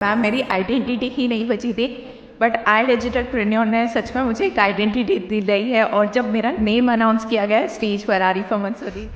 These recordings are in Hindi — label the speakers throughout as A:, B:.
A: मैम मेरी आइडेंटिटी ही नहीं बची थी, बट आई डिजिटलप्रेन्योर ने सच में मुझे एक आइडेंटिटी दिलाई है। और जब मेरा नेम अनाउंस किया गया स्टेज पर Arifa Mansuri,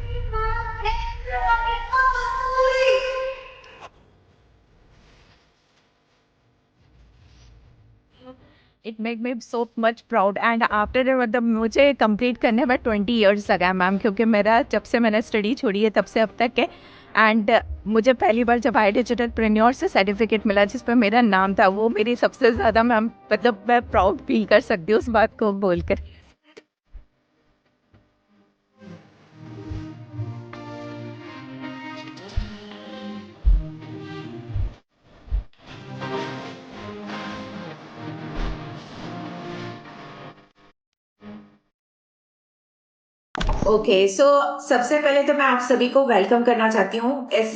A: it make me so much proud. And after मतलब मुझे कंप्लीट करने में 20 ईयर्स लगा मैम, क्योंकि मेरा जब से मैंने स्टडी छोड़ी है तब से अब तक है। एंड मुझे पहली बार जब आई डिजिटलप्रेन्योर से सर्टिफिकेट मिला जिस पर मेरा नाम था, वो मेरी सबसे ज़्यादा मैम मतलब मैं प्राउड फील कर सकती हूँ उस बात को बोलकर। ओके सो सबसे पहले तो मैं आप सभी को वेलकम करना चाहती हूँ इस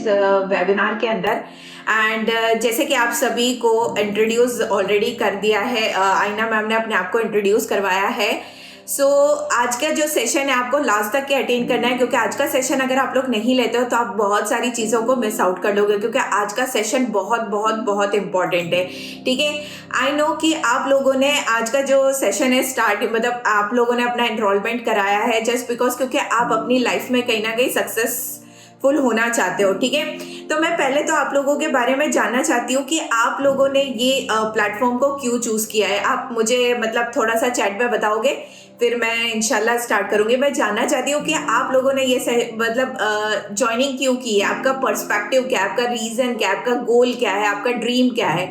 A: वेबिनार के अंदर। एंड जैसे कि आप सभी को इंट्रोड्यूस ऑलरेडी कर दिया है, आईना मैम ने अपने आप को इंट्रोड्यूस करवाया है। सो आज का जो सेशन है आपको लास्ट तक के अटेंड करना है, क्योंकि आज का सेशन अगर आप लोग नहीं लेते हो तो आप बहुत सारी चीज़ों को मिस आउट कर लोगे, क्योंकि आज का सेशन बहुत बहुत बहुत इंपॉर्टेंट है। ठीक है, आई नो कि आप लोगों ने आज का जो सेशन है स्टार्ट मतलब आप लोगों ने अपना एनरोलमेंट कराया है जस्ट बिकॉज क्योंकि आप अपनी लाइफ में कहीं ना कहीं सक्सेसफुल होना चाहते हो। ठीक है, तो मैं पहले तो आप लोगों के बारे में जानना चाहती हूँ कि आप लोगों ने ये प्लेटफॉर्म को क्यों चूज किया है। आप मुझे मतलब थोड़ा सा चैट में बताओगे, फिर मैं इंशाल्लाह स्टार्ट करूंगी। मैं जानना चाहती हूँ कि आप लोगों ने ये मतलब ज्वाइनिंग क्यों की है, आपका पर्सपेक्टिव क्या है, आपका रीजन क्या है, आपका गोल क्या है, आपका ड्रीम क्या है,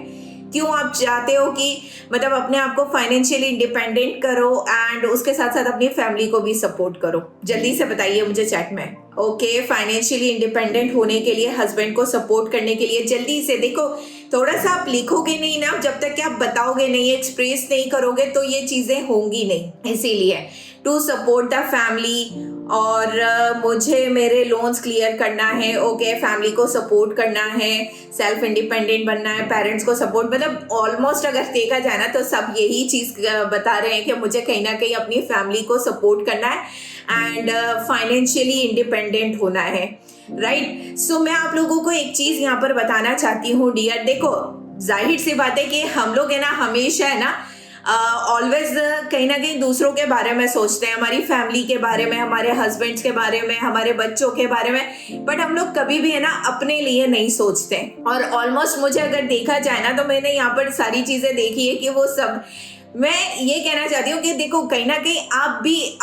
A: क्यों आप चाहते हो कि मतलब अपने आप को फाइनेंशियली इंडिपेंडेंट करो एंड उसके साथ साथ अपनी फैमिली को भी सपोर्ट करो। जल्दी से बताइए मुझे चैट में। ओके, फाइनेंशियली इंडिपेंडेंट होने के लिए, हस्बैंड को सपोर्ट करने के लिए जल्दी से देखो। थोड़ा सा आप लिखोगे नहीं ना, जब तक कि आप बताओगे नहीं, एक्सप्रेस नहीं करोगे तो ये चीजें होंगी नहीं। इसीलिए टू सपोर्ट द फैमिली, और मुझे मेरे लोन्स क्लियर करना है। ओके, फैमिली को सपोर्ट करना है, सेल्फ इंडिपेंडेंट बनना है, पेरेंट्स को सपोर्ट, मतलब ऑलमोस्ट अगर देखा जाए ना तो सब यही चीज बता रहे हैं कि मुझे कहीं ना कहीं अपनी फैमिली को सपोर्ट करना है एंड फाइनेंशियली इंडिपेंडेंट होना है। राइट, सो मैं आप लोगों को एक चीज यहाँ पर बताना चाहती हूँ डियर। देखो, जाहिर सी बात है कि हम लोग है ना हमेशा है ना ऑलवेज कहीं ना कहीं दूसरों के बारे में सोचते हैं, हमारी फैमिली के बारे में, हमारे हस्बैंड्स के बारे में, हमारे बच्चों के बारे में, बट हम लोग कभी भी है ना अपने लिए नहीं सोचते। और ऑलमोस्ट मुझे अगर देखा जाए ना तो मैंने यहाँ पर सारी चीजें देखी है कि वो सब, मैं ये कहना चाहती हूँ कि देखो कहीं ना कहीं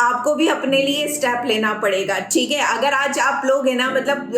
A: आपको भी अपने लिए स्टेप लेना पड़ेगा। ठीक है, अगर आज आप लोग है ना मतलब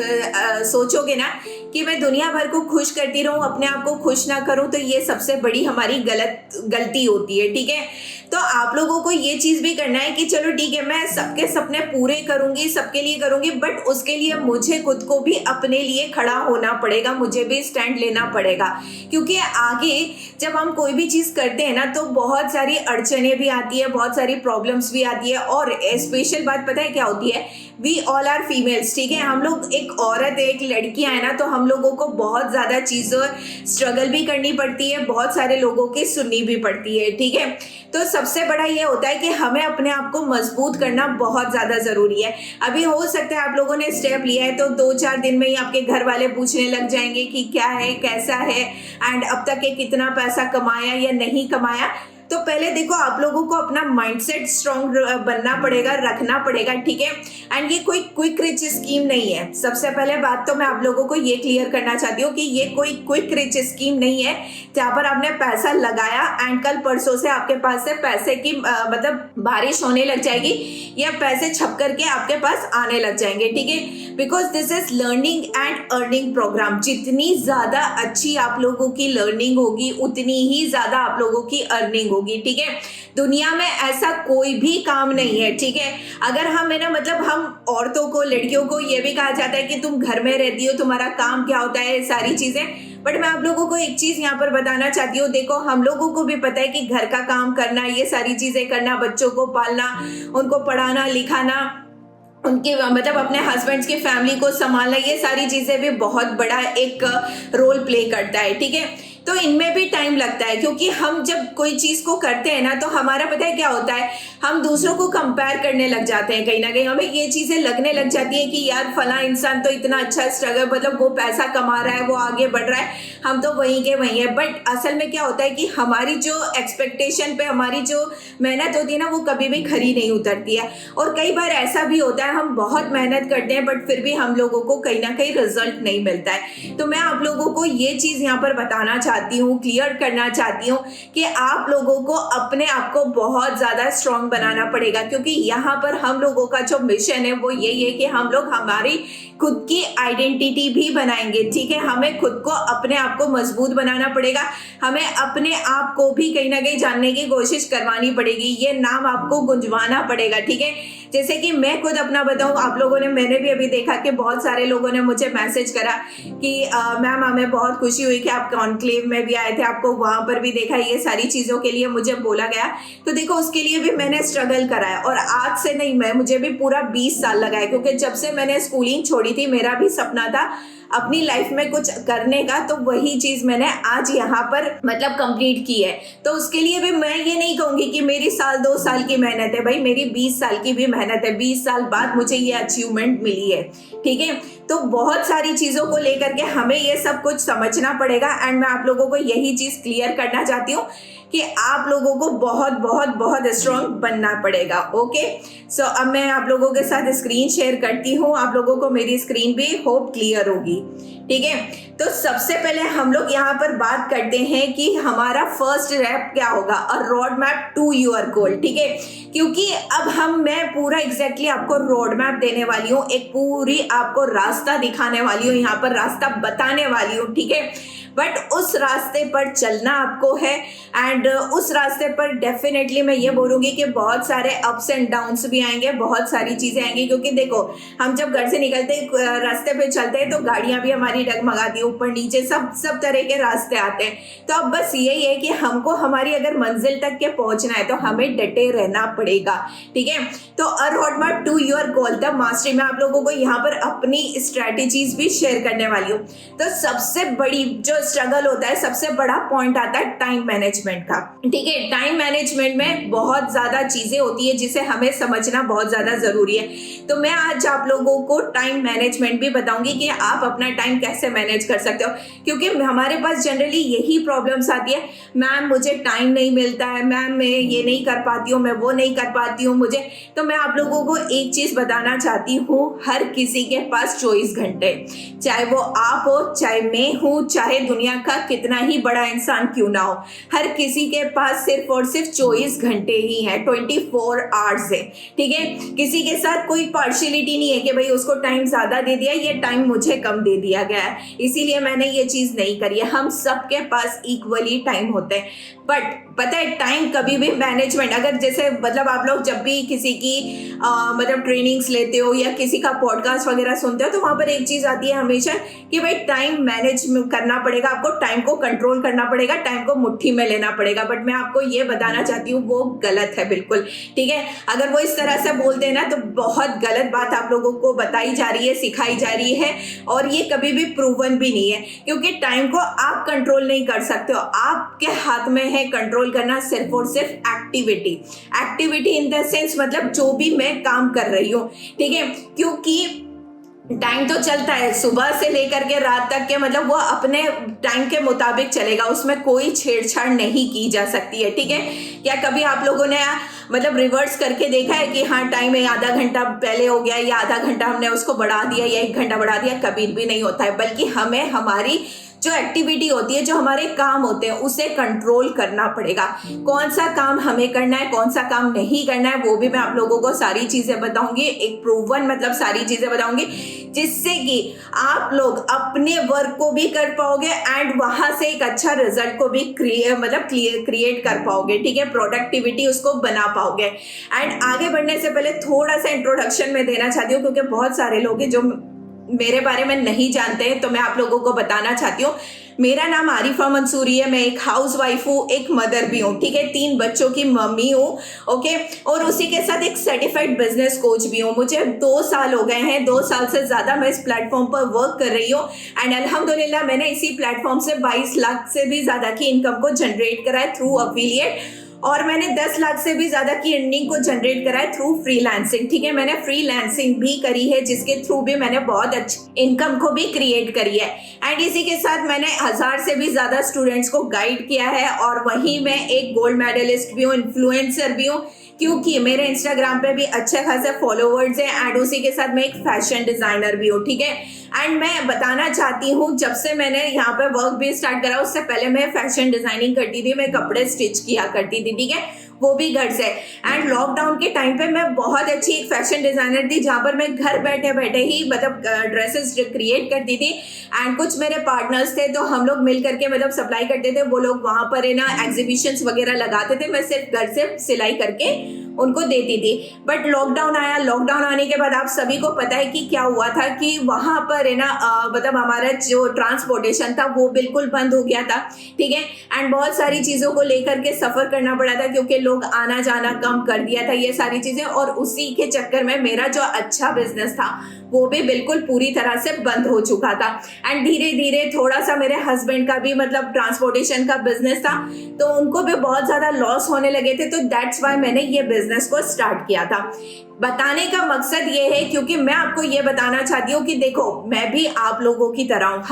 A: सोचोगे ना कि मैं दुनिया भर को खुश करती रहूं, अपने आप को खुश ना करूं, तो ये सबसे बड़ी हमारी गलती होती है। ठीक है, तो आप लोगों को ये चीज भी करना है कि चलो ठीक है, मैं सबके सपने पूरे करूंगी, सबके लिए करूंगी, बट उसके लिए मुझे खुद को भी अपने लिए खड़ा होना पड़ेगा, मुझे भी स्टैंड लेना पड़ेगा। क्योंकि आगे जब हम कोई भी चीज करते हैं ना तो बहुत सारी अड़चने भी आती है, बहुत सारी प्रॉब्लम्स भी आती है। और स्पेशल बात पता है क्या होती है, वी ऑल आर फीमेल्स। ठीक है, हम लोग एक औरत एक लड़कियां है ना, तो हम लोगों को बहुत ज्यादा चीजों स्ट्रगल भी करनी पड़ती है, बहुत सारे लोगों की सुननी भी पड़ती है। ठीक है, तो सबसे बड़ा ये होता है कि हमें अपने आप को मजबूत करना बहुत ज्यादा जरूरी है। अभी हो सकता है आप लोगों ने स्टेप लिया है तो 2-4 दिन में ही आपके घर वाले पूछने लग जाएंगे कि क्या है, कैसा है, एंड अब तक ये कितना पैसा कमाया या नहीं कमाया। तो पहले देखो आप लोगों को अपना माइंडसेट स्ट्रांग बनना पड़ेगा, रखना पड़ेगा। ठीक है, एंड ये कोई क्विक रिच स्कीम नहीं है। सबसे पहले बात तो मैं आप लोगों को ये क्लियर करना चाहती हूँ कि ये कोई क्विक रिच स्कीम नहीं है जहाँ पर आपने पैसा लगाया एंड कल परसों से आपके पास से पैसे की मतलब बारिश होने लग जाएगी या पैसे छप करके आपके पास आने लग जाएंगे। ठीक है, because this is learning and earning program. जितनी ज्यादा अच्छी आप लोगों की लर्निंग होगी उतनी ही ज्यादा आप लोगों की अर्निंग होगी। ठीक है, दुनिया में ऐसा कोई भी काम नहीं है। ठीक है, अगर हम है ना मतलब हम औरतों को, लड़कियों को ये भी कहा जाता है कि तुम घर में रहती हो, तुम्हारा काम क्या होता है, सारी चीजें, बट मैं आप लोगों को एक चीज यहाँ पर बताना चाहती हूँ। देखो, हम लोगों को भी पता है कि घर का काम करना, ये सारी चीजें करना, बच्चों को पालना, उनको पढ़ाना लिखाना, उनके मतलब अपने हस्बैंड्स की फैमिली को संभालना, ये सारी चीजें भी बहुत बड़ा एक रोल प्ले करता है। ठीक है, तो इनमें भी टाइम लगता है, क्योंकि हम जब कोई चीज़ को करते हैं ना तो हमारा पता है क्या होता है, हम दूसरों को कंपेयर करने लग जाते हैं। कहीं ना कहीं हमें ये चीज़ें लगने लग जाती है कि यार फला इंसान तो इतना अच्छा स्ट्रगल, मतलब वो पैसा कमा रहा है, वो आगे बढ़ रहा है, हम तो वहीं के वहीं है। बट असल में क्या होता है कि हमारी जो एक्सपेक्टेशन पे हमारी जो मेहनत होती है ना, वो कभी भी खरी नहीं उतरती है। और कई बार ऐसा भी होता है, हम बहुत मेहनत करते हैं बट फिर भी हम लोगों को कहीं ना कहीं रिजल्ट नहीं मिलता है। तो मैं आप लोगों को ये चीज़ यहाँ पर बताना चाहती हूँ, क्लियर करना चाहती हूँ कि आप लोगों को अपने आप को बहुत ज़्यादा स्ट्रांग बनाना पड़ेगा, क्योंकि यहाँ पर हम लोगों का जो मिशन है वो यही है कि हम लोग हमारी खुद की आइडेंटिटी भी बनाएंगे। ठीक है, हमें खुद को अपने आप को मजबूत बनाना पड़ेगा, हमें अपने आप को भी कहीं ना कहीं जानने की कोशिश करवानी पड़ेगी, ये नाम आपको गुंजवाना पड़ेगा। ठीक है, जैसे कि मैं खुद अपना बताऊं, आप लोगों ने, मैंने भी अभी देखा कि बहुत सारे लोगों ने मुझे मैसेज करा कि मैम हमें बहुत खुशी हुई कि आप कॉन्क्लेव में भी आए थे, आपको वहां पर भी देखा, ये सारी चीज़ों के लिए मुझे बोला गया। तो देखो उसके लिए भी मैंने स्ट्रगल करा है, और आज से नहीं, मुझे भी पूरा 20 साल लगा है, क्योंकि जब से मैंने स्कूलिंग छोड़ी थी मेरा भी सपना था अपनी लाइफ में कुछ करने का, तो वही चीज मैंने आज यहाँ पर मतलब कंप्लीट की है। तो उसके लिए भी मैं ये नहीं कहूंगी कि मेरी 1-2 साल की मेहनत है, भाई मेरी 20 साल की भी मेहनत है, 20 साल बाद मुझे ये अचीवमेंट मिली है। ठीक है, तो बहुत सारी चीजों को लेकर के हमें ये सब कुछ समझना पड़ेगा। एंड मैं आप लोगों को यही चीज क्लियर करना चाहती हूँ कि आप लोगों को बहुत बहुत बहुत स्ट्रांग बनना पड़ेगा। ओके, सो अब मैं आप लोगों के साथ स्क्रीन शेयर करती हूँ, आप लोगों को मेरी स्क्रीन भी होप क्लियर होगी। ठीक है, तो सबसे पहले हम लोग यहाँ पर बात करते हैं कि हमारा फर्स्ट रैप क्या होगा, a road map to your goal. ठीक है, क्योंकि अब मैं पूरा एग्जैक्टली आपको रोड मैप देने वाली हूँ, एक पूरी आपको रास्ता दिखाने वाली हूँ, यहाँ पर रास्ता बताने वाली हूँ। ठीक है, बट उस रास्ते पर चलना आपको है, एंड उस रास्ते पर डेफिनेटली मैं ये बोलूँगी कि बहुत सारे अप्स एंड डाउन्स भी आएंगे, बहुत सारी चीज़ें आएंगी, क्योंकि देखो हम जब घर से निकलते रास्ते पे चलते हैं तो गाड़ियाँ भी हमारी डगमगाती है, ऊपर नीचे सब तरह के रास्ते आते हैं। तो अब बस यही है कि हमको हमारी अगर मंजिल तक के पहुँचना है तो हमें डटे रहना पड़ेगा। ठीक है, तो a road map to your goal the mastery में आप लोगों को यहाँ पर अपनी स्ट्रैटेजीज भी शेयर करने वाली हूँ। तो सबसे बड़ी जो स्ट्रगल होता है, सबसे बड़ा पॉइंट आता है टाइम मैनेजमेंट का। ठीक है, टाइम मैनेजमेंट में बहुत ज्यादा चीजें होती है जिसे हमें समझना बहुत ज्यादा जरूरी है। तो मैं आज आप लोगों को टाइम मैनेजमेंट भी बताऊंगी कि आप अपना टाइम कैसे मैनेज कर सकते हो, क्योंकि हमारे पास जनरली यही प्रॉब्लम्स आती है, मैम मुझे टाइम नहीं मिलता है, मैम मैं ये नहीं कर पाती हूँ, मैं वो नहीं कर पाती हूँ मुझे। तो मैं आप लोगों को एक चीज बताना चाहती हूँ, हर किसी के पास 24 घंटे, चाहे वो आप हो, चाहे मैं हूँ, चाहे दुनिया का कितना ही बड़ा इंसान क्यों ना हो, हर किसी के पास सिर्फ और सिर्फ 24 घंटे ही है, 24 आवर्स है। ठीक है, किसी के साथ कोई पार्शियलिटी नहीं है कि भाई उसको टाइम ज्यादा दे दिया, ये टाइम मुझे कम दे दिया गया है इसीलिए मैंने ये चीज नहीं करी है। हम सबके पास इक्वली टाइम होते हैं, बट पता है टाइम कभी भी मैनेजमेंट, अगर जैसे मतलब आप लोग जब भी किसी की मतलब ट्रेनिंग्स लेते हो या किसी का पॉडकास्ट वगैरह सुनते हो, तो वहां पर एक चीज आती है हमेशा कि भाई टाइम मैनेज करना पड़ेगा, आपको टाइम को कंट्रोल करना पड़ेगा, टाइम को मुट्ठी में लेना पड़ेगा। बट मैं आपको ये बताना चाहती हूँ वो गलत है बिल्कुल। ठीक है, अगर वो इस तरह से बोलते हैं ना तो बहुत गलत बात आप लोगों को बताई जा रही है, सिखाई जा रही है, और ये कभी भी प्रूवन भी नहीं है, क्योंकि टाइम को आप कंट्रोल नहीं कर सकते हो, आपके हाथ में है कंट्रोल करना सिर्फ और सिर्फ एक्टिविटी इन द सेंस मतलब जो भी मैं काम कर रही हूँ। ठीक है, क्योंकि टाइम तो चलता है सुबह से लेकर के रात तक के, मतलब वो अपने टाइम के मुताबिक चलेगा, उसमें कोई छेड़छाड़ नहीं की जा सकती है। ठीक है, क्या कभी आप लोगों ने मतलब रिवर्स करके देखा है कि हाँ टाइम है आधा घंटा पहले हो गया या आधा घंटा हमने उसको बढ़ा दिया या 1 घंटा बढ़ा दिया? कभी भी नहीं होता है, बल्कि हमें हमारी जो एक्टिविटी होती है, जो हमारे काम होते हैं, उसे कंट्रोल करना पड़ेगा। कौन सा काम हमें करना है, कौन सा काम नहीं करना है, वो भी मैं आप लोगों को सारी चीजें बताऊंगी, एक प्रूवन मतलब सारी चीजें बताऊंगी, जिससे कि आप लोग अपने वर्क को भी कर पाओगे एंड वहां से एक अच्छा रिजल्ट को भी क्रिएट कर पाओगे। ठीक है, प्रोडक्टिविटी उसको बना पाओगे। एंड आगे बढ़ने से पहले थोड़ा सा इंट्रोडक्शन में देना चाहती हूँ, क्योंकि बहुत सारे लोग हैं जो मेरे बारे में नहीं जानते हैं, तो मैं आप लोगों को बताना चाहती हूँ। मेरा नाम आरिफा मंसूरी है। मैं एक हाउस वाइफ हूँ, एक मदर भी हूँ, ठीक है, 3 बच्चों की मम्मी हूँ। ओके, और उसी के साथ एक सर्टिफाइड बिजनेस कोच भी हूँ। मुझे 2 साल हो गए हैं, 2 साल से ज़्यादा मैं इस प्लेटफॉर्म पर वर्क कर रही हूँ। एंड अल्हम्दुलिल्लाह मैंने इसी प्लेटफॉर्म से 22 लाख से भी ज़्यादा की इनकम को जनरेट करा है थ्रू अफिलिएट, और मैंने 10 लाख से भी ज्यादा की अर्निंग को जनरेट करा है थ्रू फ्रीलांसिंग। ठीक है, मैंने फ्रीलांसिंग भी करी है जिसके थ्रू भी मैंने बहुत अच्छी इनकम को भी क्रिएट करी है। एंड इसी के साथ मैंने 1000 से भी ज्यादा स्टूडेंट्स को गाइड किया है, और वहीं मैं एक गोल्ड मेडलिस्ट भी हूँ, इन्फ्लुएंसर भी हूँ, क्योंकि मेरे इंस्टाग्राम पे भी अच्छे खासे फॉलोवर्स हैं। एंड उसी के साथ मैं एक फैशन डिजाइनर भी हूँ, ठीक है। एंड मैं बताना चाहती हूँ, जब से मैंने यहाँ पे वर्क भी स्टार्ट करा, उससे पहले मैं फैशन डिजाइनिंग करती थी, मैं कपड़े स्टिच किया करती थी, ठीक है, वो भी घर से। एंड लॉकडाउन के टाइम पे मैं बहुत अच्छी एक फैशन डिजाइनर थी, जहाँ पर मैं घर बैठे बैठे ही मतलब ड्रेसेस क्रिएट करती थी। एंड कुछ मेरे पार्टनर्स थे, तो हम लोग मिल करके मतलब सप्लाई करते थे। वो लोग वहां पर है ना एग्जीबिशंस वगैरह लगाते थे, मैं सिर्फ घर से सिलाई करके उनको देती थी। बट लॉकडाउन आया, लॉकडाउन आने के बाद आप सभी को पता है कि क्या हुआ था, कि वहां पर है ना मतलब हमारा जो ट्रांसपोर्टेशन था वो बिल्कुल बंद हो गया था, ठीक है। एंड बहुत सारी चीजों को लेकर के सफर करना पड़ा था, क्योंकि लोग आना जाना कम कर दिया था, ये सारी चीजें। और उसी के चक्कर में मेरा जो अच्छा बिजनेस था वो भी बिल्कुल पूरी तरह से बंद हो चुका था। एंड धीरे धीरे थोड़ा सा मेरे हस्बैंड का भी मतलब ट्रांसपोर्टेशन का बिजनेस था, तो उनको भी बहुत ज्यादा लॉस होने लगे थे। तो दैट्स वाई मैंने ये बिजनेस को स्टार्ट किया था। बताने का मकसद ये है क्योंकि मैं आपको ये बताना चाहती हूँ कि देखो, मैं भी आप लोगों की तरह हूँ,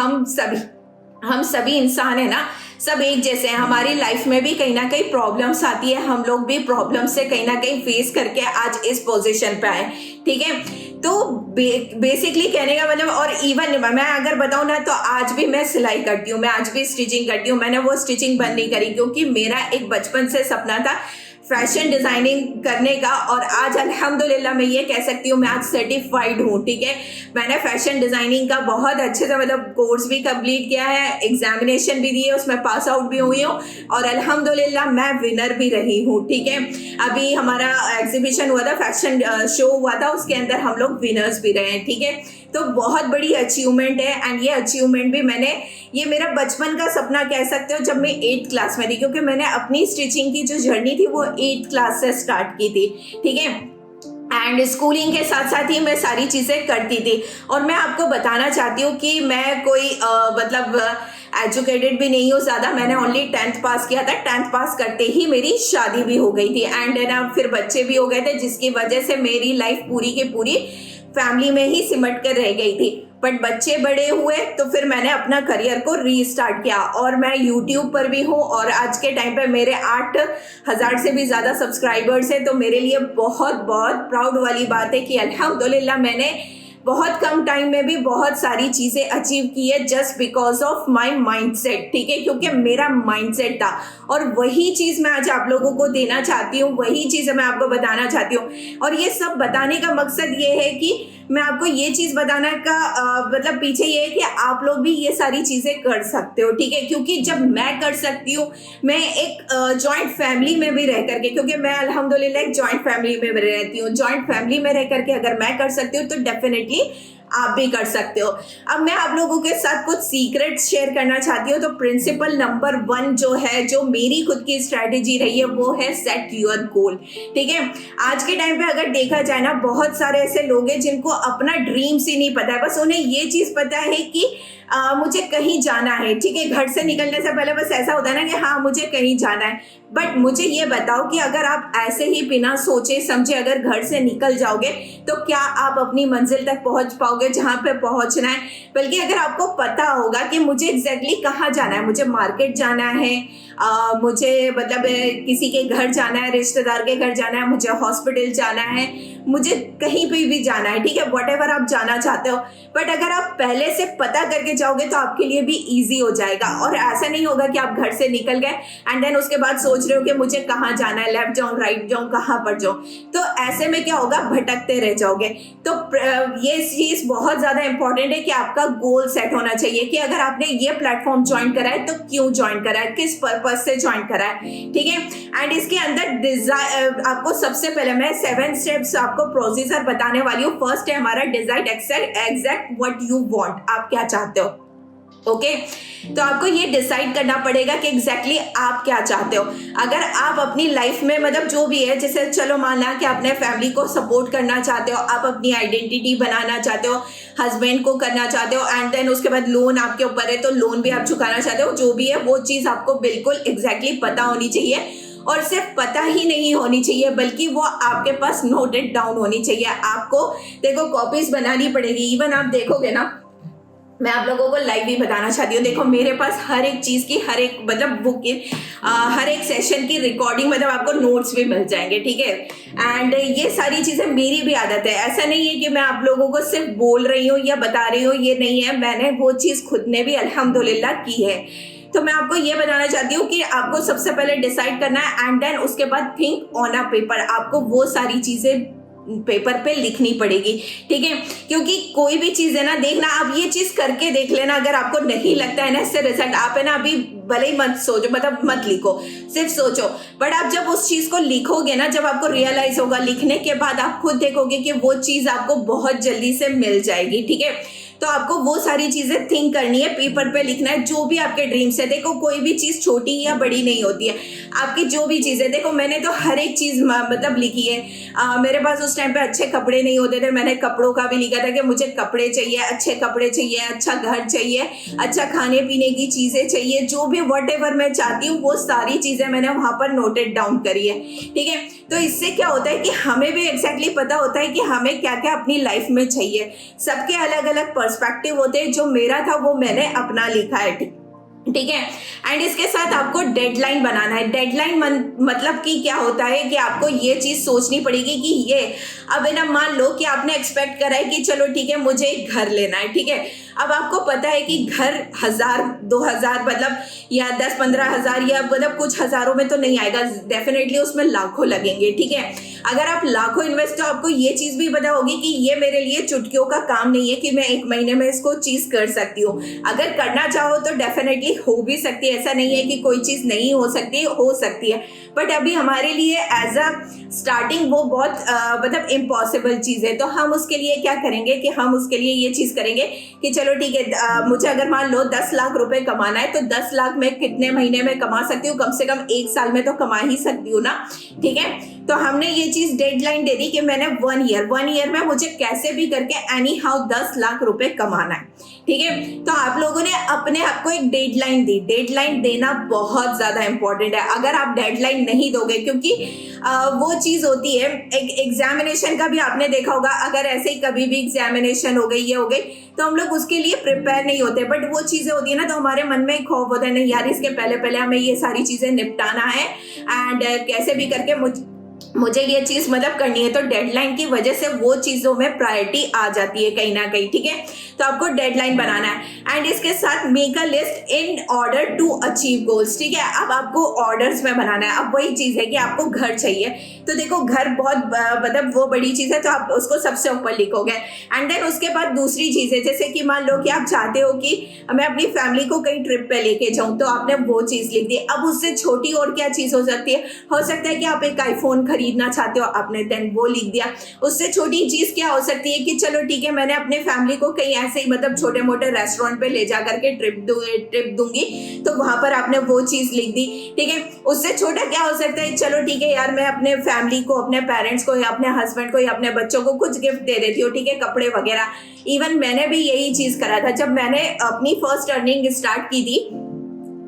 A: हम सभी इंसान है ना, सब एक जैसे हैं। हमारी लाइफ में भी कहीं ना कहीं प्रॉब्लम्स आती है, हम लोग भी प्रॉब्लम से कहीं ना कहीं फेस करके आज इस पोजीशन पे आए, ठीक है। तो बेसिकली कहने का मतलब, और इवन मैं अगर बताऊं ना, तो आज भी मैं सिलाई करती हूँ, मैं आज भी स्टिचिंग करती हूँ। मैंने वो स्टिचिंग बंद नहीं करी, क्योंकि मेरा एक बचपन से सपना था फैशन डिजाइनिंग करने का, और आज अल्हम्दुलिल्लाह मैं ये कह सकती हूँ मैं आज सर्टिफाइड हूँ, ठीक है। मैंने फैशन डिजाइनिंग का बहुत अच्छे से मतलब कोर्स भी कंप्लीट किया है, एग्जामिनेशन भी दी है, उसमें पास आउट भी हुई हूँ, और अल्हम्दुलिल्लाह मैं विनर भी रही हूँ, ठीक है। अभी हमारा एग्जीबिशन हुआ था, फैशन शो हुआ था, उसके अंदर हम लोग विनर्स भी रहे हैं, ठीक है। तो बहुत बड़ी अचीवमेंट है। एंड ये अचीवमेंट भी मैंने, ये मेरा बचपन का सपना कह सकते हो, जब मैं 8th क्लास में थी, क्योंकि मैंने अपनी स्टिचिंग की जो जर्नी थी वो 8th क्लास से स्टार्ट की थी, ठीक है। एंड स्कूलिंग के साथ साथ ही मैं सारी चीज़ें करती थी। और मैं आपको बताना चाहती हूँ कि मैं कोई मतलब एजुकेटेड भी नहीं हूँ ज़्यादा, मैंने ओनली 10th पास किया था। 10th पास करते ही मेरी शादी भी हो गई थी, एंड ना फिर बच्चे भी हो गए थे, जिसकी वजह से मेरी लाइफ पूरी की पूरी फैमिली में ही सिमट कर रह गई थी। बट बच्चे बड़े हुए तो फिर मैंने अपना करियर को रीस्टार्ट किया, और मैं यूट्यूब पर भी हूँ, और आज के टाइम पे मेरे 8000 से भी ज़्यादा सब्सक्राइबर्स हैं। तो मेरे लिए बहुत बहुत प्राउड वाली बात है कि अल्हम्दुलिल्लाह मैंने बहुत कम टाइम में भी बहुत सारी चीज़ें अचीव की है, just because of my mindset, ठीक है, क्योंकि मेरा माइंडसेट था। और वही चीज़ मैं आज आप लोगों को देना चाहती हूँ, वही चीज़ मैं आपको बताना चाहती हूँ। और ये सब बताने का मकसद ये है कि मैं आपको ये चीज़ बताने का मतलब पीछे ये है कि आप लोग भी ये सारी चीज़ें कर सकते हो, ठीक है। क्योंकि जब मैं कर सकती हूँ, मैं एक जॉइंट फैमिली में भी रह करके, क्योंकि मैं अल्हम्दुलिल्लाह एक जॉइंट फैमिली में रहती हूँ, जॉइंट फैमिली में रह करके अगर मैं कर सकती हूँ तो डेफिनेटली आप भी कर सकते हो। अब मैं आप लोगों के साथ कुछ सीक्रेट्स शेयर करना चाहती हूँ। तो प्रिंसिपल नंबर 1 जो है, जो मेरी खुद की स्ट्रैटेजी रही है, वो है सेट योर गोल, ठीक है। आज के टाइम पे अगर देखा जाए ना, बहुत सारे ऐसे लोग हैं जिनको अपना ड्रीम्स ही नहीं पता है, बस उन्हें ये चीज पता है कि मुझे कहीं जाना है, ठीक है। घर से निकलने से पहले बस ऐसा होता है ना कि हाँ मुझे कहीं जाना है। बट मुझे ये बताओ कि अगर आप ऐसे ही बिना सोचे समझे अगर घर से निकल जाओगे, तो क्या आप अपनी मंजिल तक पहुंच पाओगे जहां पे पहुंचना है? बल्कि अगर आपको पता होगा कि मुझे एग्जैक्टली कहाँ जाना है, मुझे मार्केट जाना है, मुझे मतलब किसी के घर जाना है, रिश्तेदार के घर जाना है, मुझे हॉस्पिटल जाना है, मुझे कहीं भी जाना है, ठीक है, व्हाटएवर आप जाना चाहते हो। बट अगर आप पहले से पता करके जाओगे तो आपके लिए भी इजी हो जाएगा। और ऐसा नहीं होगा कि आप घर से निकल गए एंड देन उसके बाद सोच रहे हो कि मुझे कहाँ जाना है, लेफ्ट जाऊँ राइट जाऊँ, कहाँ पर जाऊँ। तो ऐसे में क्या होगा, भटकते रह जाओगे। तो ये चीज बहुत ज्यादा इंपॉर्टेंट है कि आपका गोल सेट होना चाहिए कि अगर आपने ये प्लेटफॉर्म ज्वाइन करा है तो क्यों ज्वाइन करा है, किस पर्पज से ज्वाइन करा है, ठीक है। एंड इसके अंदर आपको सबसे पहले मैं 7 स्टेप्स आपको प्रोसीजर बताने वाली हूँ। फर्स्ट है हमारा decide exact what you want, आप क्या चाहते हो। ओके तो आपको ये डिसाइड करना पड़ेगा कि एग्जैक्टली आप क्या चाहते हो। अगर आप अपनी लाइफ में मतलब जो भी है, जैसे चलो माना कि अपने फैमिली को सपोर्ट करना चाहते हो, आप अपनी आइडेंटिटी बनाना चाहते हो, हस्बैंड को करना चाहते हो, एंड देन उसके बाद लोन आपके ऊपर है तो लोन भी आप चुकाना चाहते हो, जो भी है वो चीज़ आपको बिल्कुल एग्जैक्टली पता होनी चाहिए। और सिर्फ पता ही नहीं होनी चाहिए बल्कि वो आपके पास नोटेड डाउन होनी चाहिए। आपको देखो कॉपीज बनानी पड़ेगी। इवन आप देखोगे ना, मैं आप लोगों को लाइव भी बताना चाहती हूँ, देखो मेरे पास हर एक चीज़ की, हर एक मतलब बुक की हर एक सेशन की रिकॉर्डिंग, मतलब आपको नोट्स भी मिल जाएंगे, ठीक है। एंड ये सारी चीज़ें मेरी भी आदत है। ऐसा नहीं है कि मैं आप लोगों को सिर्फ बोल रही हूँ या बता रही हूँ, ये नहीं है, मैंने वो चीज़ खुद ने भी अल्हम्दुलिल्लाह की है। तो मैं आपको ये बताना चाहती हूँ कि आपको सबसे पहले डिसाइड करना है एंड देन उसके बाद थिंक ऑन अ पेपर। आपको वो सारी चीज़ें पेपर पे लिखनी पड़ेगी, ठीक है। क्योंकि कोई भी चीज़ है ना, देखना आप ये चीज़ करके देख लेना, अगर आपको नहीं लगता है ना इससे रिजल्ट, आप है ना अभी भले ही मत सोचो, मतलब मत लिखो, सिर्फ सोचो। बट आप जब उस चीज़ को लिखोगे ना, जब आपको रियलाइज होगा, लिखने के बाद आप खुद देखोगे कि वो चीज़ आपको बहुत जल्दी से मिल जाएगी, ठीक है। तो आपको वो सारी चीजें थिंक करनी है, पेपर पे लिखना है, जो भी आपके ड्रीम्स है। देखो कोई भी चीज छोटी या बड़ी नहीं होती है, आपकी जो भी चीज है, देखो मैंने तो हर एक चीज मतलब लिखी है। मेरे पास उस टाइम पे अच्छे कपड़े नहीं होते थे, मैंने कपड़ों का भी लिखा था कि मुझे कपड़े चाहिए, अच्छे कपड़े चाहिए, अच्छा घर चाहिए, अच्छा खाने पीने की चीजें चाहिए, जो भी वट एवर मैं चाहती हूँ वो सारी चीजें मैंने वहां पर नोटेड डाउन करी है, ठीक है। तो इससे क्या होता है कि हमें भी एग्जैक्टली पता होता है कि हमें क्या क्या अपनी लाइफ में चाहिए। सबके अलग अलग पर्सपेक्टिव होते हैं, जो मेरा था वो मैंने अपना लिखा है, ठीक है। एंड इसके साथ आपको डेडलाइन बनाना है। डेडलाइन मतलब कि क्या होता है कि आपको ये चीज सोचनी पड़ेगी कि ये, अब है ना, मान लो कि आपने एक्सपेक्ट करा है कि चलो ठीक है मुझे एक घर लेना है, ठीक है। अब आपको पता है कि घर 1000-2000 मतलब या 10-15 हज़ार या मतलब कुछ हजारों में तो नहीं आएगा, डेफिनेटली उसमें लाखों लगेंगे, ठीक है। अगर आप लाखों इन्वेस्ट, तो आपको ये चीज भी पता होगी कि ये मेरे लिए चुटकियों का काम नहीं है कि मैं एक महीने में इसको चीज कर सकती हूँ। अगर करना चाहो तो डेफिनेटली हो भी सकती है, ऐसा नहीं है कि कोई चीज नहीं हो सकती, हो सकती है। बट अभी हमारे लिए एज अ स्टार्टिंग वो बहुत मतलब इम्पॉसिबल चीज है। तो हम उसके लिए क्या करेंगे कि हम उसके लिए ये चीज करेंगे कि चलो ठीक है, मुझे अगर मान लो 10 लाख रुपए कमाना है, तो 10 लाख मैं कितने महीने में कमा सकती हूँ, कम से कम 1 साल में तो कमा ही सकती हूँ ना, ठीक है। तो हमने ये चीज डेडलाइन दे दी कि मैंने 1 ईयर में मुझे कैसे भी करके एनी हाउ 10 लाख रुपए कमाना है, ठीक है। तो आप लोगों ने अपने आप को एक डेडलाइन दी। डेडलाइन देना बहुत ज्यादा इंपॉर्टेंट है। अगर आप डेडलाइन नहीं दोगे, क्योंकि वो चीज होती है, एक एग्जामिनेशन का भी आपने देखा होगा, अगर ऐसे ही कभी भी एग्जामिनेशन हो गई, ये हो गई, तो हम लोग उसके लिए प्रिपेयर नहीं होते। बट वो चीजें होती है ना, तो हमारे मन में खौफ होता है, नहीं यार इसके पहले पहले हमें ये सारी चीजें निपटाना है एंड कैसे भी करके मुझे ये चीज मतलब करनी है। तो डेडलाइन की वजह से वो चीजों में प्रायोरिटी आ जाती है कहीं ना कहीं, ठीक है। तो आपको डेडलाइन बनाना है एंड इसके साथ make a list in order to achieve goals, ठीक है। अब आपको ऑर्डर्स में बनाना है। अब वही चीज है कि आपको घर चाहिए, तो देखो घर बहुत मतलब वो बड़ी चीज है, तो आप उसको सबसे ऊपर लिखोगे। एंड देन उसके बाद दूसरी चीज है, जैसे कि मान लो कि आप चाहते हो कि मैं अपनी फैमिली को कहीं ट्रिप पे लेके जाऊं, तो आपने वो चीज लिख दी। अब उससे छोटी और क्या चीज हो सकती है, हो सकता है कि आप एक आईफोन खरीदना चाहते हो, आपने देन वो लिख दिया। उससे छोटी चीज क्या हो सकती है कि चलो ठीक है मैंने अपने फैमिली को कहीं ऐसे ही मतलब छोटे मोटे रेस्टोरेंट पे ले जा करके ट्रिप दूंगी, तो वहां पर आपने वो चीज लिख दी, ठीक है। उससे छोटा क्या हो सकता है, चलो ठीक है यार मैं अपने फैमिली को, अपने पेरेंट्स को या अपने हस्बैंड को या अपने बच्चों को कुछ गिफ्ट दे देती हूँ, ठीक है, कपड़े वगैरह। इवन मैंने भी यही चीज करा था जब मैंने अपनी फर्स्ट अर्निंग स्टार्ट की थी,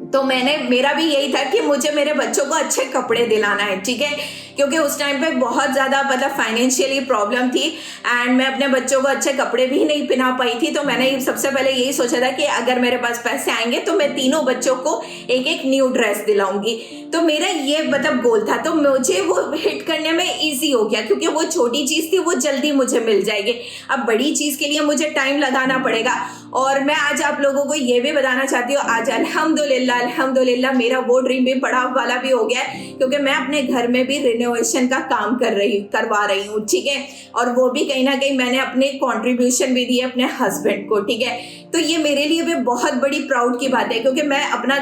A: तो मेरा भी यही था कि मुझे मेरे बच्चों को अच्छे कपड़े दिलाना है, ठीक है। क्योंकि उस टाइम पे बहुत ज़्यादा मतलब फाइनेंशियली प्रॉब्लम थी एंड मैं अपने बच्चों को अच्छे कपड़े भी नहीं पहना पाई थी। तो मैंने सबसे पहले यही सोचा था कि अगर मेरे पास पैसे आएंगे तो मैं तीनों बच्चों को एक एक न्यू ड्रेस दिलाऊंगी। तो मेरा ये मतलब गोल था, तो मुझे वो हिट करने में ईजी हो गया, क्योंकि वो छोटी चीज़ थी, वो जल्दी मुझे मिल जाएगी। अब बड़ी चीज़ के लिए मुझे टाइम लगाना पड़ेगा। और मैं आज आप लोगों को ये भी बताना चाहती हूँ, आज अल्हम्दुलिल्लाह मेरा वो ड्रीम भी बड़ा वाला भी हो गया है, क्योंकि मैं अपने घर में भी रिनोवेशन का काम करवा रही हूँ, ठीक है। और वो भी कहीं ना कहीं मैंने अपने कंट्रीब्यूशन भी दी है अपने हस्बैंड को, ठीक है। तो ये मेरे लिए भी बहुत बड़ी प्राउड की बात है, क्योंकि मैं अपना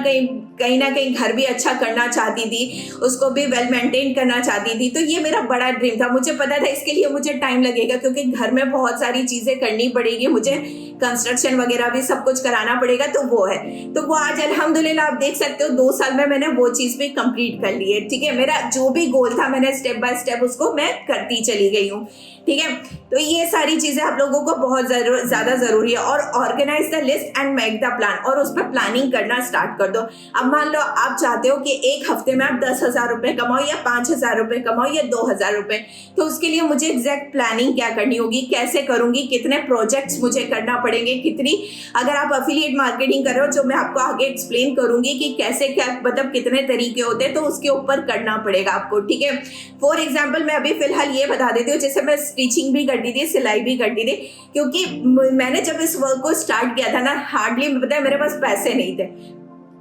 A: कहीं ना कहीं घर भी अच्छा करना चाहती थी, उसको भी वेल मेंटेन करना चाहती थी। तो ये मेरा बड़ा ड्रीम था। मुझे पता था इसके लिए मुझे टाइम लगेगा, क्योंकि घर में बहुत सारी चीजें करनी पड़ेगी, मुझे कंस्ट्रक्शन वगैरह भी सब कुछ कराना पड़ेगा। तो वो है, तो वो आज अल्हम्दुलिल्लाह आप देख सकते हो 2 साल में मैंने वो चीज भी कंप्लीट कर ली है, ठीक है। मेरा जो भी गोल था मैंने स्टेप बाय स्टेप उसको मैं करती चली गई हूँ, ठीक है। तो ये सारी चीजें आप लोगों को बहुत ज्यादा जरूरी है। और organise the list and make the plan, और उस पर प्लानिंग करना स्टार्ट कर दो। अब मान लो आप चाहते हो कि एक हफ्ते में आप 10,000 रुपए कमाओ, या 5,000 रुपए कमाओ, या 2,000 रुपए, तो उसके लिए मुझे एग्जैक्ट प्लानिंग क्या करनी होगी, कैसे करूंगी, कितने प्रोजेक्ट्स मुझे करना पड़ेंगे, कितनी, अगर आप अफिलिएट मार्केटिंग कर रहे हो, जो मैं आपको आगे एक्सप्लेन करूंगी कि कैसे क्या, मतलब कितने तरीके होते हैं, तो उसके ऊपर करना पड़ेगा आपको, ठीक है। फॉर एग्जाम्पल मैं अभी फिलहाल ये बता देती हूँ, जैसे मैं स्टिचिंग भी करती थी, सिलाई भी करती थी, क्योंकि मैंने जब इस वर्क को स्टार्ट किया था ना, हार्डली पता है मेरे पास पैसे नहीं थे,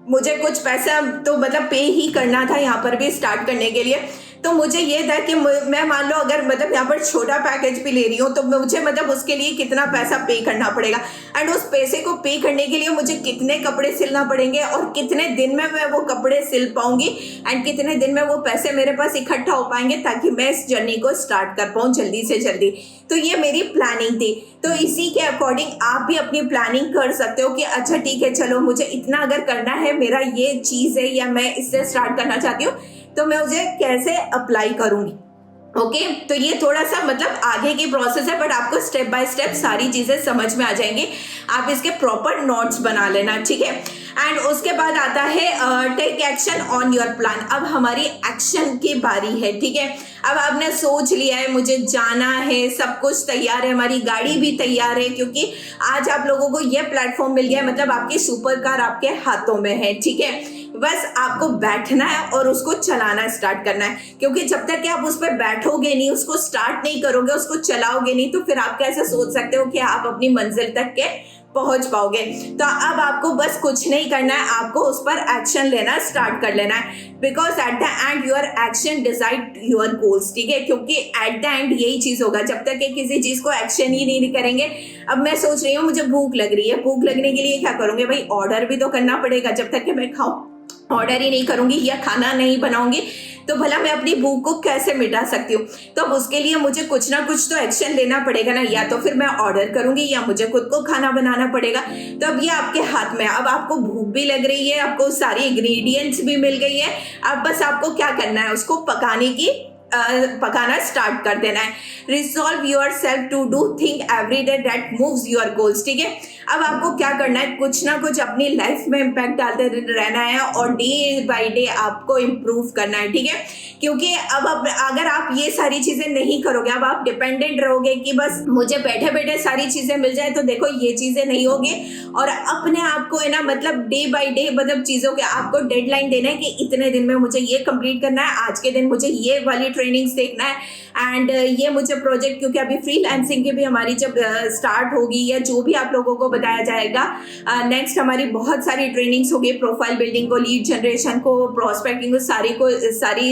A: मुझे कुछ पैसा तो मतलब पे ही करना था यहाँ पर भी स्टार्ट करने के लिए। तो मुझे ये था कि मैं मान लो अगर मतलब यहाँ पर छोटा पैकेज भी ले रही हूँ, तो मुझे मतलब उसके लिए कितना पैसा पे करना पड़ेगा, एंड उस पैसे को पे करने के लिए मुझे कितने कपड़े सिलना पड़ेंगे, और कितने दिन में मैं वो कपड़े सिल पाऊंगी, एंड कितने दिन में वो पैसे मेरे पास इकट्ठा हो पाएंगे, ताकि मैं इस जर्नी को स्टार्ट कर पाऊँ जल्दी से जल्दी। तो ये मेरी प्लानिंग थी। तो इसी के अकॉर्डिंग आप भी अपनी प्लानिंग कर सकते हो कि अच्छा ठीक है, चलो मुझे इतना अगर करना है, मेरा ये चीज़ है, या मैं इससे स्टार्ट करना चाहती हूँ, तो मैं उसे कैसे अप्लाई करूंगी। ओके तो ये थोड़ा सा मतलब आगे की प्रोसेस है, बट आपको स्टेप बाय स्टेप सारी चीजें समझ में आ जाएंगी। आप इसके प्रॉपर नोट्स बना लेना, ठीक है। एंड उसके बाद आता है take action on your plan. अब हमारी एक्शन की बारी है, ठीक है। अब आपने सोच लिया है मुझे जाना है, सब कुछ तैयार है, हमारी गाड़ी भी तैयार है, क्योंकि आज आप लोगों को यह प्लेटफॉर्म मिल गया है, मतलब आपकी सुपर कार आपके हाथों में है, ठीक है। बस आपको बैठना है और उसको चलाना स्टार्ट करना है, क्योंकि जब तक कि आप उस पर बैठोगे नहीं, उसको स्टार्ट नहीं करोगे, उसको चलाओगे नहीं, तो फिर आप कैसे सोच सकते हो कि आप अपनी मंजिल तक के पहुंच पाओगे। तो अब आपको बस कुछ नहीं करना है, आपको उस पर एक्शन लेना स्टार्ट कर लेना है, because at the end your action decide your goals, ठीक है। क्योंकि एट द एंड यही चीज होगा, जब तक कि किसी चीज को एक्शन ही नहीं करेंगे। अब मैं सोच रही हूँ मुझे भूख लग रही है, भूख लगने के लिए क्या करूंगे भाई, ऑर्डर भी तो करना पड़ेगा। जब तक कि मैं ऑर्डर ही नहीं करूंगी या खाना नहीं बनाऊंगी, तो भला मैं अपनी भूख को कैसे मिटा सकती हूँ। तो अब उसके लिए मुझे कुछ ना कुछ तो एक्शन लेना पड़ेगा ना, या तो फिर मैं ऑर्डर करूंगी या मुझे खुद को खाना बनाना पड़ेगा। तो अब ये आपके हाथ में है। अब आपको भूख भी लग रही है, आपको सारी इंग्रेडिएंट्स भी मिल गई है, अब बस आपको क्या करना है, उसको पकाना स्टार्ट कर देना है। Resolve your self to do thing every day that moves your goals, ठीक है। अब आपको क्या करना है, कुछ ना कुछ अपनी लाइफ में इम्पैक्ट डालते रहना है, और डे बाय डे आपको इम्प्रूव करना है, ठीक है। क्योंकि अब अगर आप ये सारी चीजें नहीं करोगे, अब आप डिपेंडेंट रहोगे कि बस मुझे बैठे बैठे सारी चीजें मिल जाए, तो देखो ये चीजें नहीं होगी। और अपने आप को है ना, मतलब डे बाय डे मतलब चीजों के आपको डेडलाइन देना है कि इतने दिन में मुझे ये कंप्लीट करना है, आज के दिन मुझे ये वाली ट्रेनिंग्स देखना है, एंड ये मुझे प्रोजेक्ट, क्योंकि अभी फ्रीलांसिंग की भी हमारी जब स्टार्ट होगी, या जो भी आप लोगों को बताया जाएगा, नेक्स्ट हमारी बहुत सारी ट्रेनिंग्स होगी, प्रोफाइल बिल्डिंग को, लीड जनरेशन को, प्रोस्पेक्टिंग को, सारी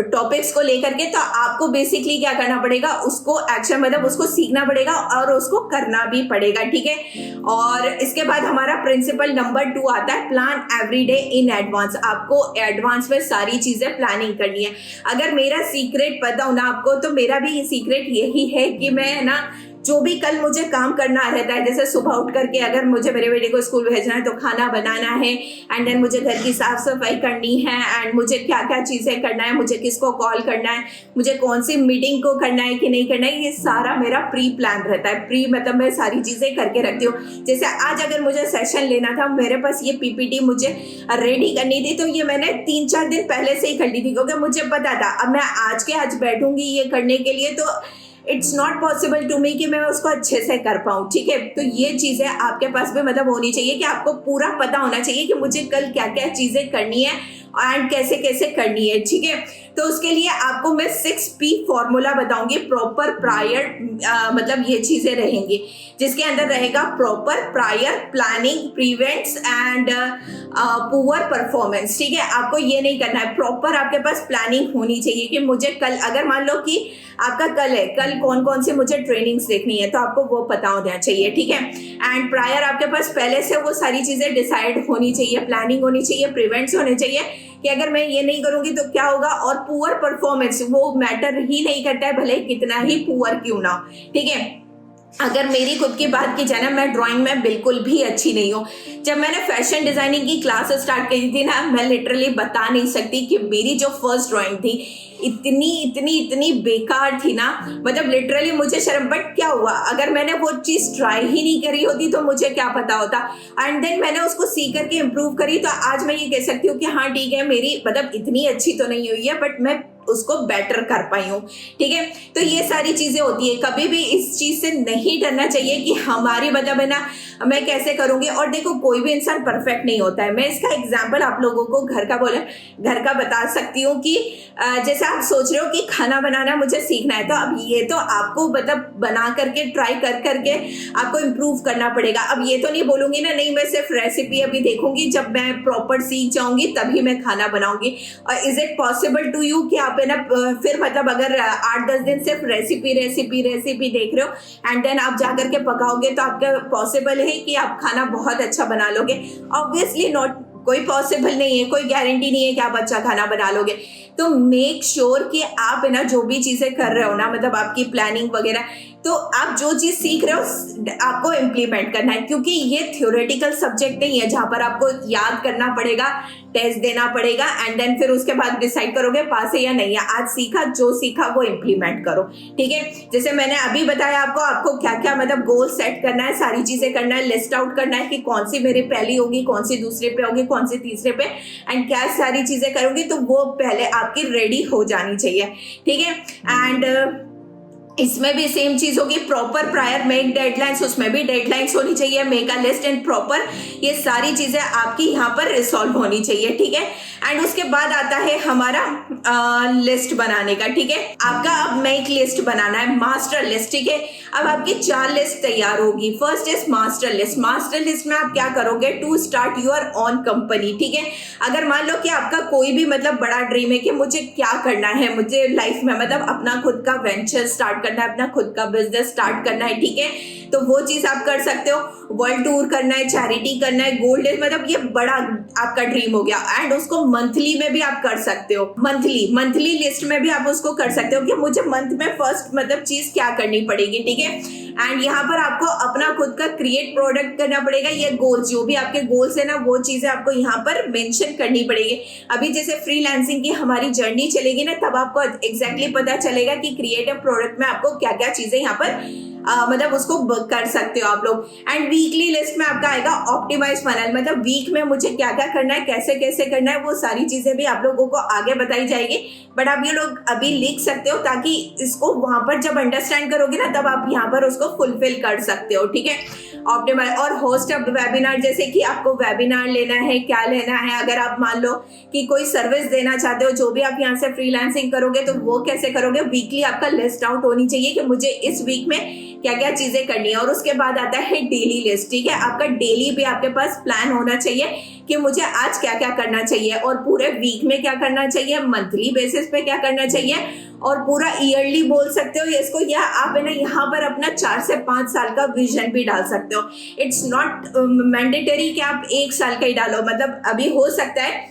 A: टॉपिक्स को लेकर के। तो आपको बेसिकली क्या करना पड़ेगा, उसको एक्शन मतलब उसको सीखना पड़ेगा और उसको करना भी पड़ेगा, ठीक है। और इसके बाद हमारा प्रिंसिपल नंबर 2 आता है, plan every day in advance. आपको एडवांस में सारी चीजें प्लानिंग करनी है। अगर मेरा सीक्रेट पता हो ना आपको, तो मेरा भी सीक्रेट यही है कि मैं ना जो भी कल मुझे काम करना रहता है, जैसे सुबह उठ करके अगर मुझे मेरे बेटे को स्कूल भेजना है, तो खाना बनाना है, एंड देन मुझे घर की साफ सफाई करनी है, एंड मुझे क्या क्या चीज़ें करना है, मुझे किसको कॉल करना है, मुझे कौन सी मीटिंग को करना है कि नहीं करना है, ये सारा मेरा प्री प्लान रहता है। प्री मतलब मैं सारी चीज़ें करके रखती हूँ। जैसे आज अगर मुझे सेशन लेना था, मेरे पास ये पीपीटी मुझे रेडी करनी थी, तो ये मैंने 3-4 दिन पहले से ही कर ली थी, क्योंकि मुझे पता था अब मैं आज बैठूंगी ये करने के लिए, तो it's not possible to me कि मैं उसको अच्छे से कर पाऊँ, ठीक है। तो ये चीज़ें आपके पास भी मतलब होनी चाहिए कि आपको पूरा पता होना चाहिए कि मुझे कल क्या क्या चीज़ें करनी है, एंड कैसे कैसे करनी है, ठीक है। तो उसके लिए आपको मैं 6P फॉर्मूला बताऊंगी, प्रॉपर, प्रायर, मतलब ये चीजें रहेंगी, जिसके अंदर रहेगा proper, prior, planning, prevents and poor performance, ठीक है। आपको ये नहीं करना है, प्रॉपर आपके पास प्लानिंग होनी चाहिए कि मुझे कल, अगर मान लो कि आपका कल है, कल कौन कौन सी मुझे ट्रेनिंग्स देखनी है, तो आपको वो पता होना चाहिए, ठीक है। एंड प्रायर आपके पास पहले से वो सारी चीजें डिसाइड होनी चाहिए, प्लानिंग होनी चाहिए, प्रिवेंट्स होने चाहिए कि अगर मैं ये नहीं करूंगी तो क्या होगा। और पुअर परफॉर्मेंस, वो मैटर ही नहीं करता है भले कितना ही पुअर क्यों ना हो, ठीक है। अगर मेरी खुद की बात की जाए ना, मैं ड्राइंग में बिल्कुल भी अच्छी नहीं हूँ। जब मैंने फैशन डिजाइनिंग की क्लासेस स्टार्ट करी थी ना, मैं लिटरली बता नहीं सकती कि मेरी जो फर्स्ट ड्राइंग थी इतनी इतनी इतनी बेकार थी ना, मतलब लिटरली मुझे शर्म। बट क्या हुआ, अगर मैंने वो चीज ट्राई ही नहीं करी होती तो मुझे क्या पता होता। एंड देन मैंने उसको सीख करके इम्प्रूव करी, तो आज मैं ये कह सकती हूँ कि हाँ ठीक है, मेरी मतलब इतनी अच्छी तो नहीं हुई है, बट मैं उसको बेटर कर पाई हूँ, ठीक है। तो ये सारी चीजें होती है, कभी भी इस चीज से नहीं डरना चाहिए कि हमारी मतलब है ना मैं कैसे करूंगी। और देखो, कोई भी इंसान परफेक्ट नहीं होता है। मैं इसका एग्जाम्पल आप लोगों को घर का बता सकती हूँ कि जैसे आप सोच रहे हो कि खाना बनाना मुझे सीखना है, तो अब ये तो आपको मतलब बना करके ट्राई कर करके आपको इम्प्रूव करना पड़ेगा। अब ये तो नहीं बोलूंगी ना, नहीं मैं सिर्फ रेसिपी अभी देखूंगी, जब मैं प्रॉपर सीख जाऊंगी तभी मैं खाना बनाऊंगी। और is it possible to you कि आप है ना फिर मतलब अगर 8-10 दिन सिर्फ रेसिपी रेसिपी रेसिपी देख रहे हो एंड देन आप जाकर के पकाओगे तो आपका पॉसिबल है कि आप खाना बहुत अच्छा बना लोगे? ऑब्वियसली नॉट, कोई पॉसिबल नहीं है, कोई गारंटी नहीं है कि आप अच्छा खाना बना लोगे। तो मेक श्योर कि आप है ना जो भी चीजें कर रहे हो ना, मतलब आपकी प्लानिंग वगैरह, तो आप जो चीज सीख रहे हो आपको इम्प्लीमेंट करना है, क्योंकि ये थ्योरेटिकल सब्जेक्ट नहीं है जहां पर आपको याद करना पड़ेगा, टेस्ट देना पड़ेगा एंड देन फिर उसके बाद डिसाइड करोगे पास है या नहीं है। आज सीखा, जो सीखा वो इम्प्लीमेंट करो, ठीक है। जैसे मैंने अभी बताया आपको क्या क्या मतलब गोल सेट करना है, सारी चीजें करना है, लिस्ट आउट करना है कि कौन सी मेरी पहली होगी, कौन सी दूसरे पे होगी, कौन सी तीसरे पे, एंड क्या सारी चीजें करोगे, तो वो पहले आपकी रेडी हो जानी चाहिए, ठीक है। एंड इसमें भी सेम चीज होगी, प्रॉपर, प्रायर, मेक डेडलाइंस, उसमें भी डेडलाइंस होनी चाहिए, make a list and proper, ये सारी चीजें आपकी यहाँ पर रिसॉल्व होनी चाहिए, ठीक है। एंड उसके बाद आता है हमारा लिस्ट बनाने का, ठीक है। आपका अब मेक लिस्ट बनाना है, मास्टर लिस्ट, ठीक है। अब आपकी 4 लिस्ट तैयार होगी। First is master list. Master list में आप क्या करोगे, to start your own company, ठीक है। अगर मान लो कि आपका कोई भी मतलब बड़ा ड्रीम है कि मुझे क्या करना है, मुझे लाइफ में मतलब अपना खुद का वेंचर स्टार्ट करना है, अपना खुद का बिजनेस स्टार्ट करना है, ठीक है, तो वो चीज आप कर सकते हो। वर्ल्ड टूर करना है, चैरिटी करना है, गोल्ड, मतलब ये बड़ा आपका ड्रीम हो गया। एंड उसको मंथली में भी आप कर सकते हो, मंथली लिस्ट में भी आप उसको कर सकते हो कि मुझे मंथ में फर्स्ट मतलब चीज क्या करनी पड़ेगी, ठीक है। एंड यहाँ पर आपको अपना खुद का क्रिएट प्रोडक्ट करना पड़ेगा। ये गोल्स, जो भी आपके गोल्स है ना, वो चीजें आपको यहाँ पर मेंशन करनी पड़ेगी। अभी जैसे फ्रीलांसिंग की हमारी जर्नी चलेगी ना, तब आपको एग्जैक्टली पता चलेगा कि क्रिएटिव प्रोडक्ट में आपको क्या क्या चीजें यहाँ पर मतलब उसको कर सकते हो आप लोग। एंड वीकली लिस्ट में आपका आएगा ऑप्टिमाइज फनल, मतलब वीक में मुझे क्या क्या करना है, कैसे कैसे करना है, वो सारी चीजें भी आप लोगों को आगे बताई जाएगी। बट आप ये लोग अभी लिख सकते हो ताकि इसको वहां पर जब अंडरस्टैंड करोगे ना, तब आप यहाँ पर उसको फुलफिल कर सकते हो, ठीक है। ऑप्टिमाइज और होस्ट ऑफ वेबिनार, जैसे कि आपको वेबिनार लेना है, क्या लेना है, अगर आप मान लो कि कोई सर्विस देना चाहते हो, जो भी आप यहाँ से फ्रीलांसिंग करोगे तो वो कैसे करोगे, वीकली आपका लिस्ट आउट होनी चाहिए कि मुझे इस वीक में क्या क्या चीजें करनी है। और उसके बाद आता है डेली लिस्ट, ठीक है। आपका डेली भी आपके पास प्लान होना चाहिए कि मुझे आज क्या क्या करना चाहिए, और पूरे वीक में क्या करना चाहिए, मंथली बेसिस पे क्या करना चाहिए, और पूरा ईयरली बोल सकते हो इसको, या आप है ना यहाँ पर अपना 4 से 5 साल का विजन भी डाल सकते हो। इट्स नॉट मैंडेटरी कि आप 1 साल का ही डालो, मतलब अभी हो सकता है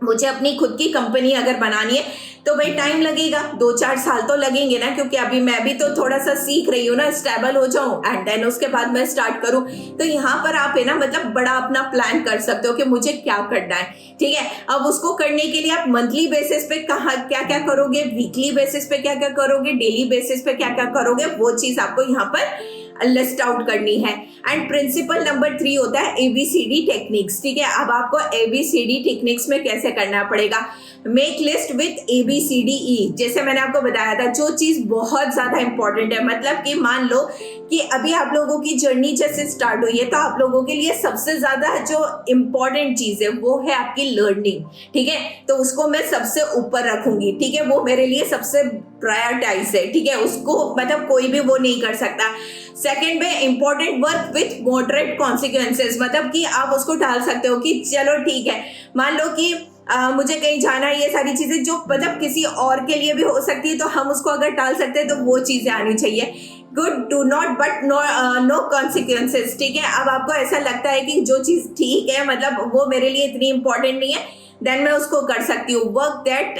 A: मुझे अपनी खुद की कंपनी अगर बनानी है तो भाई टाइम लगेगा, 2-4 साल तो लगेंगे ना, क्योंकि अभी मैं भी तो थोड़ा सा सीख रही हूँ ना, स्टेबल हो जाऊं एंड देन उसके बाद मैं स्टार्ट करूं। तो यहाँ पर आप है ना मतलब बड़ा अपना प्लान कर सकते हो कि मुझे क्या करना है, ठीक है। अब उसको करने के लिए आप मंथली बेसिस पे कहाँ क्या क्या करोगे, वीकली बेसिस पे क्या क्या करोगे, डेली बेसिस पे क्या क्या करोगे, वो चीज आपको यहाँ पर लिस्ट आउट करनी है। एंड प्रिंसिपल नंबर 3 होता है ABCD टेक्निक्स, ठीक है। अब आपको ABCD टेक्निक्स में कैसे करना पड़ेगा, मेक लिस्ट विथ ABCDE। जैसे मैंने आपको बताया था, जो चीज बहुत ज्यादा इंपॉर्टेंट है, मतलब कि मान लो कि अभी आप लोगों की जर्नी जैसे स्टार्ट हुई है, तो आप लोगों के लिए सबसे ज्यादा जो इम्पोर्टेंट चीज है वो है आपकी लर्निंग, ठीक है। तो उसको मैं सबसे ऊपर रखूंगी, ठीक है, वो मेरे लिए सबसे प्रायोरिटाइज है, ठीक है। उसको मतलब कोई भी वो नहीं कर सकता। सेकेंड में important work with moderate consequences, मतलब कि आप उसको टाल सकते हो कि चलो ठीक है, मान लो कि मुझे कहीं जाना है, ये सारी चीजें जो मतलब किसी और के लिए भी हो सकती है, तो हम उसको अगर टाल सकते हैं तो वो चीजें आनी चाहिए। Good do not but no consequences, ठीक है। अब आपको ऐसा लगता है कि जो चीज ठीक है, मतलब वो मेरे लिए इतनी इंपॉर्टेंट नहीं है, देन मैं उसको कर सकती हूँ। Work that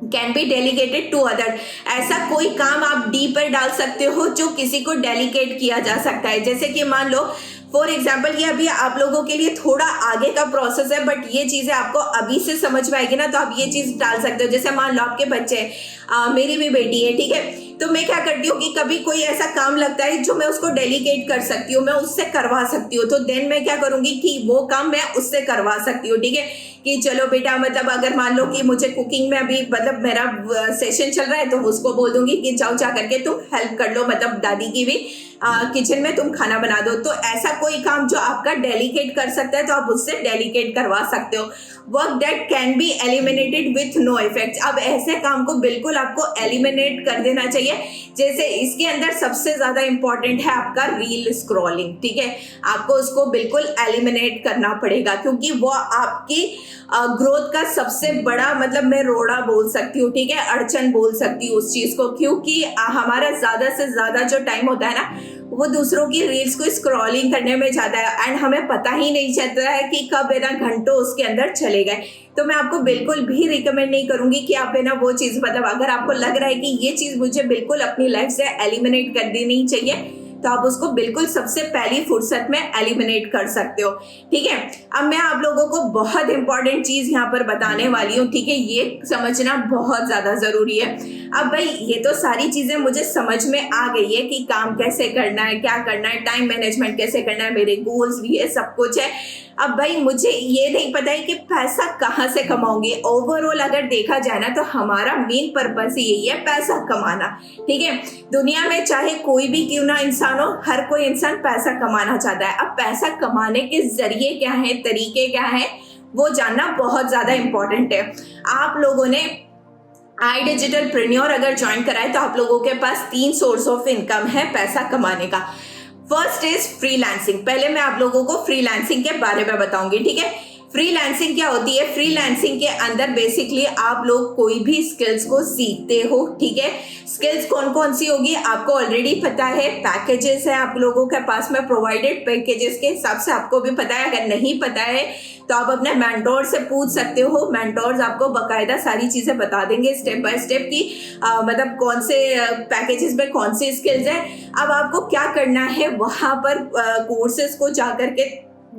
A: can be delegated to other, ऐसा कोई काम आप डी पर डाल सकते हो जो किसी को डेलीगेट किया जा सकता है। जैसे कि मान लो फॉर एग्जाम्पल, ये अभी आप लोगों के लिए थोड़ा आगे का प्रोसेस है, बट ये चीजें आपको अभी से समझ में आएगी ना, तो आप ये चीज डाल सकते हो। जैसे मान लो आपके बच्चे, मेरी भी बेटी है, ठीक है, तो मैं क्या करती हूँ कि कभी कोई ऐसा काम लगता है जो मैं उसको डेलीगेट कर सकती हूँ, मैं उससे करवा सकती हूँ, तो देन मैं क्या करूंगी कि वो काम मैं उससे करवा सकती हूँ, ठीक है। कि चलो बेटा, मतलब अगर मान लो कि मुझे कुकिंग में अभी मतलब मेरा सेशन चल रहा है, तो उसको बोल दूंगी कि जाओ जा करके तुम हेल्प कर लो, मतलब दादी की भी किचन में तुम खाना बना दो। तो ऐसा कोई काम जो आपका डेलीगेट कर सकता है, तो आप उससे डेलीगेट करवा सकते हो। Work that can be eliminated with no effect, अब ऐसे काम को बिल्कुल आपको एलिमिनेट कर देना चाहिए। जैसे इसके अंदर सबसे ज्यादा इंपॉर्टेंट है आपका रील स्क्रॉलिंग, ठीक है। आपको उसको बिल्कुल एलिमिनेट करना पड़ेगा, क्योंकि वो आपकी ग्रोथ का सबसे बड़ा, मतलब मैं रोड़ा बोल सकती हूँ, ठीक है, अड़चन बोल सकती हूँ उस चीज को। क्योंकि हमारा ज्यादा से ज्यादा जो टाइम होता है ना, वो दूसरों की रील्स को स्क्रॉलिंग करने में जाता है, एंड हमें पता ही नहीं चलता है कि कब है ना घंटों उसके अंदर चले गए। तो मैं आपको बिल्कुल भी रिकमेंड नहीं करूंगी कि आप है ना वो चीज, मतलब अगर आपको लग रहा है कि ये चीज मुझे बिल्कुल अपनी लाइफ से एलिमिनेट कर देनी चाहिए, तो आप उसको बिल्कुल सबसे पहली फुर्सत में एलिमिनेट कर सकते हो, ठीक है। अब मैं आप लोगों को बहुत इंपॉर्टेंट चीज यहाँ पर बताने वाली हूँ, ठीक है, ये समझना बहुत ज्यादा जरूरी है। अब भाई ये तो सारी चीजें मुझे समझ में आ गई है कि काम कैसे करना है, क्या करना है, टाइम मैनेजमेंट कैसे करना है, मेरे गोल्स भी है, सब कुछ है। अब भाई मुझे ये नहीं पता है कि पैसा कहाँ से कमाऊंगी। ओवरऑल अगर देखा जाए ना, तो हमारा मेन पर्पस ही यही है, पैसा कमाना, ठीक है। दुनिया में चाहे कोई भी क्यों ना इंसान हो, हर कोई इंसान पैसा कमाना चाहता है। अब पैसा कमाने के जरिए क्या है, तरीके क्या है, वो जानना बहुत ज्यादा इंपॉर्टेंट है। आप लोगों ने आई डिजिटल प्रेन्योर अगर ज्वाइन करा है, तो आप लोगों के पास 3 सोर्स ऑफ इनकम है पैसा कमाने का। First is freelancing. पहले मैं आप लोगों को फ्रीलांसिंग के बारे में बताऊंगी, ठीक है। फ्रीलांसिंग क्या होती है? फ्रीलांसिंग के अंदर बेसिकली आप लोग कोई भी स्किल्स को सीखते हो, ठीक है। स्किल्स कौन कौन सी होगी आपको ऑलरेडी पता है, पैकेजेस है आप लोगों के पास में, प्रोवाइडेड पैकेजेस के हिसाब से आपको भी पता है। अगर नहीं पता है तो आप अपने मेंटोर से पूछ सकते हो, मेंटोर्स आपको बकायदा सारी चीजें बता देंगे स्टेप बाय स्टेप की मतलब कौन से पैकेजेस में कौन सी स्किल्स है। अब आपको क्या करना है, वहां पर कोर्सेज को जाकर के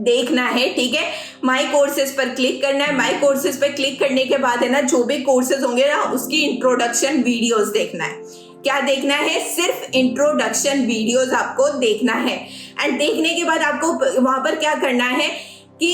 A: देखना है, ठीक है। माई कोर्सेज पर क्लिक करना है। माई कोर्सेज पर क्लिक करने के बाद है ना, जो भी कोर्सेज होंगे ना, उसकी इंट्रोडक्शन वीडियोस देखना है। क्या देखना है? सिर्फ इंट्रोडक्शन वीडियोस आपको देखना है। एंड देखने के बाद आपको वहां पर क्या करना है कि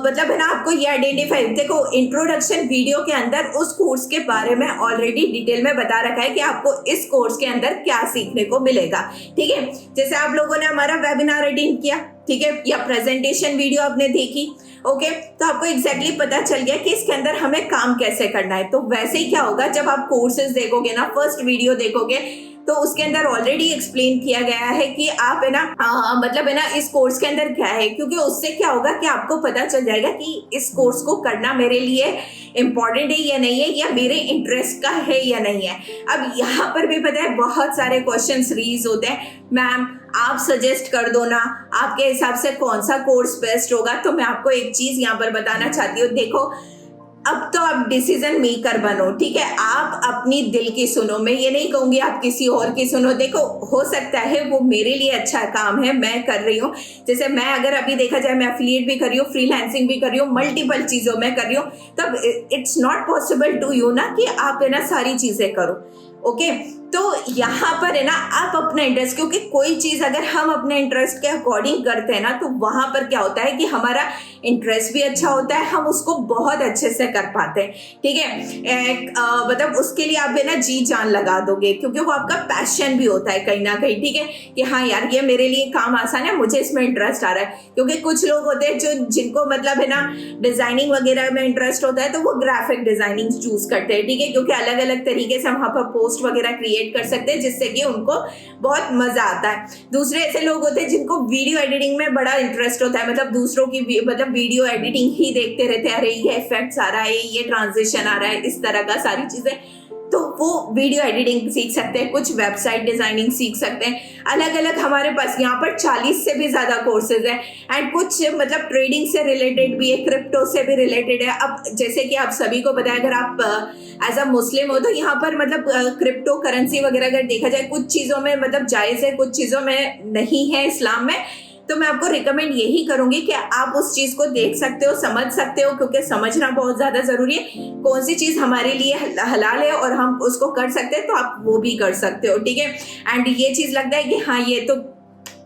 A: मतलब है ना, आपको ये आइडेंटिफाई, देखो इंट्रोडक्शन वीडियो के अंदर उस कोर्स के बारे में ऑलरेडी डिटेल में बता रखा है कि आपको इस कोर्स के अंदर क्या सीखने को मिलेगा, ठीक है। जैसे आप लोगों ने हमारा वेबिनार अटेंड किया, ठीक है, या प्रेजेंटेशन वीडियो आपने देखी, ओके, तो आपको एग्जैक्टली पता चल गया कि इसके अंदर हमें काम कैसे करना है। तो वैसे ही क्या होगा, जब आप कोर्सेज देखोगे ना, फर्स्ट वीडियो देखोगे, तो उसके अंदर ऑलरेडी एक्सप्लेन किया गया है कि आप है ना मतलब है ना इस कोर्स के अंदर क्या है, क्योंकि उससे क्या होगा कि आपको पता चल जाएगा कि इस कोर्स को करना मेरे लिए इम्पोर्टेंट है या नहीं है, या मेरे इंटरेस्ट का है या नहीं है। अब यहाँ पर भी पता है बहुत सारे क्वेश्चंस रीज होते हैं, मैम आप सजेस्ट कर दो ना, आपके हिसाब से कौन सा कोर्स बेस्ट होगा। तो मैं आपको एक चीज यहाँ पर बताना चाहती हूँ, देखो अब तो आप डिसीजन मेकर बनो, ठीक है। आप अपनी दिल की सुनो, मैं ये नहीं कहूंगी आप किसी और की सुनो। देखो हो सकता है वो मेरे लिए अच्छा काम है, मैं कर रही हूँ, जैसे मैं अगर अभी देखा जाए मैं एफिलिएट भी कर रही हूँ, फ्रीलांसिंग भी कर रही हूँ, मल्टीपल चीजों में कर रही हूँ, तब it's not possible to you ना कि आप है ना सारी चीजें करो, ओके। तो यहाँ पर है ना आप अपना इंटरेस्ट, क्योंकि कोई चीज़ अगर हम अपने इंटरेस्ट के अकॉर्डिंग करते हैं ना तो वहाँ पर क्या होता है कि हमारा इंटरेस्ट भी अच्छा होता है, हम उसको बहुत अच्छे से कर पाते हैं। ठीक है, मतलब उसके लिए आप है ना जी जान लगा दोगे, क्योंकि वो आपका पैशन भी होता है कहीं ना कहीं। ठीक है, कि हाँ यार ये मेरे लिए काम आसान है, मुझे इसमें इंटरेस्ट आ रहा है। क्योंकि कुछ लोग होते हैं जो जिनको मतलब है ना डिजाइनिंग वगैरह में इंटरेस्ट होता है, तो वो ग्राफिक डिजाइनिंग चूज करते हैं। ठीक है, क्योंकि अलग अलग तरीके से हम वहाँ पर पोस्ट वगैरह क्रिएट कर सकते हैं, जिससे कि उनको बहुत मजा आता है। दूसरे ऐसे लोग होते हैं जिनको वीडियो एडिटिंग में बड़ा इंटरेस्ट होता है, मतलब दूसरों की मतलब वीडियो एडिटिंग ही देखते रहते हैं, अरे ये इफेक्ट्स आ रहा है, ये ट्रांजिशन आ रहा है, इस तरह का सारी चीजें, तो वो वीडियो एडिटिंग सीख सकते हैं, कुछ वेबसाइट डिजाइनिंग सीख सकते हैं। अलग अलग हमारे पास यहाँ पर 40 से भी ज्यादा कोर्सेज हैं, एंड कुछ मतलब ट्रेडिंग से रिलेटेड भी है, क्रिप्टो से भी रिलेटेड है। अब जैसे कि आप सभी को पता है, अगर आप एज अ मुस्लिम हो तो यहाँ पर मतलब क्रिप्टो करेंसी वगैरह अगर देखा जाए, कुछ चीजों में मतलब जायज है, कुछ चीजों में नहीं है इस्लाम में। तो मैं आपको रिकमेंड यही करूंगी कि आप उस चीज को देख सकते हो, समझ सकते हो, क्योंकि समझना बहुत ज्यादा जरूरी है। कौन सी चीज हमारे लिए हलाल है और हम उसको कर सकते हैं, तो आप वो भी कर सकते हो। ठीक है, एंड ये चीज लगता है कि हाँ ये तो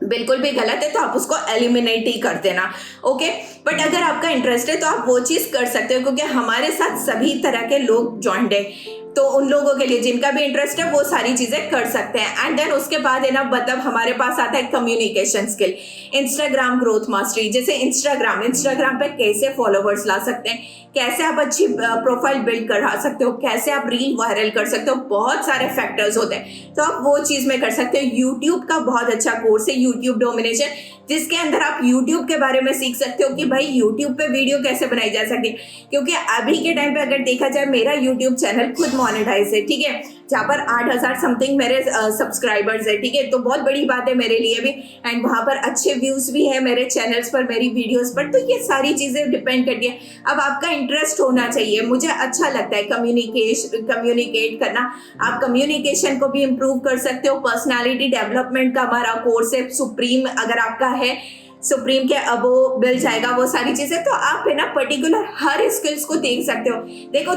A: बिल्कुल भी गलत है, तो आप उसको एलिमिनेट ही कर देना। ओके, बट अगर आपका इंटरेस्ट है तो आप वो चीज कर सकते हो, क्योंकि हमारे साथ सभी तरह के लोग ज्वाइंट है, तो उन लोगों के लिए जिनका भी इंटरेस्ट है वो सारी चीजें कर सकते हैं। एंड देन उसके बाद है ना मतलब हमारे पास आता है communication skill, Instagram growth mastery. जैसे इंस्टाग्राम पे कैसे फॉलोवर्स ला सकते हैं, कैसे आप अच्छी प्रोफाइल बिल्ड करा सकते हो, कैसे आप रील वायरल कर सकते हो, बहुत सारे फैक्टर्स होते हैं, तो आप वो चीज में कर सकते हो। यूट्यूब का बहुत अच्छा कोर्स है, यूट्यूब डोमिनेशन, जिसके अंदर आप यूट्यूब के बारे में सीख सकते हो कि भाई यूट्यूब पे वीडियो कैसे बनाई जा सकती है। क्योंकि अभी के टाइम पे अगर देखा जाए, मेरा यूट्यूब चैनल खुद मोनेटाइज है, ठीक है, जहाँ पर 8,000 समथिंग मेरे सब्सक्राइबर्स है। ठीक है, तो बहुत बड़ी बात है मेरे लिए भी, एंड वहाँ पर अच्छे व्यूज भी है मेरे चैनल्स पर, मेरी वीडियोस पर। तो ये सारी चीजें डिपेंड करती है, अब आपका इंटरेस्ट होना चाहिए। मुझे अच्छा लगता है कम्युनिकेट करना, आप कम्युनिकेशन को भी इम्प्रूव कर सकते हो। पर्सनैलिटी डेवलपमेंट का हमारा कोर्स है, सुप्रीम अगर आपका है, सुप्रीम के अबो मिल जाएगा वो सारी चीजें। तो आप है ना पर्टिकुलर हर स्किल्स को देख सकते हो। देखो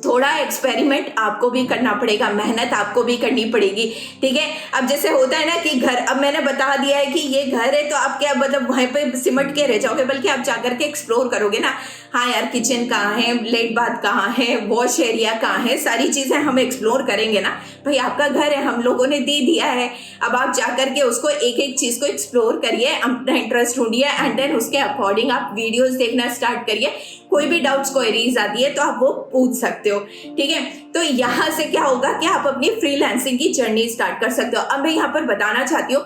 A: थोड़ा एक्सपेरिमेंट आपको भी करना पड़ेगा, मेहनत आपको भी करनी पड़ेगी। ठीक है, अब जैसे होता है ना कि घर, अब मैंने बता दिया है कि ये घर है, तो आप क्या मतलब वहीं पे सिमट के रह जाओगे, बल्कि आप जाकर के एक्सप्लोर करोगे ना। हाँ यार, किचन कहाँ है, लेट बाथ कहाँ है, वॉश एरिया कहाँ है, सारी चीजें हम एक्सप्लोर करेंगे ना। भाई आपका घर है, हम लोगों ने दे दिया है, अब आप जाकर के उसको एक एक चीज को एक्सप्लोर करिए, अपना इंटरेस्ट ढूंढिए, एंड देन उसके अकॉर्डिंग आप वीडियोस देखना स्टार्ट करिए। कोई भी डाउट्स क्वेरीज आती है तो आप वो पूछ सकते हो। ठीक है, तो यहाँ से क्या होगा कि आप अपनी फ्रीलांसिंग की जर्नी स्टार्ट कर सकते हो। अब मैं यहाँ पर बताना चाहती हूँ,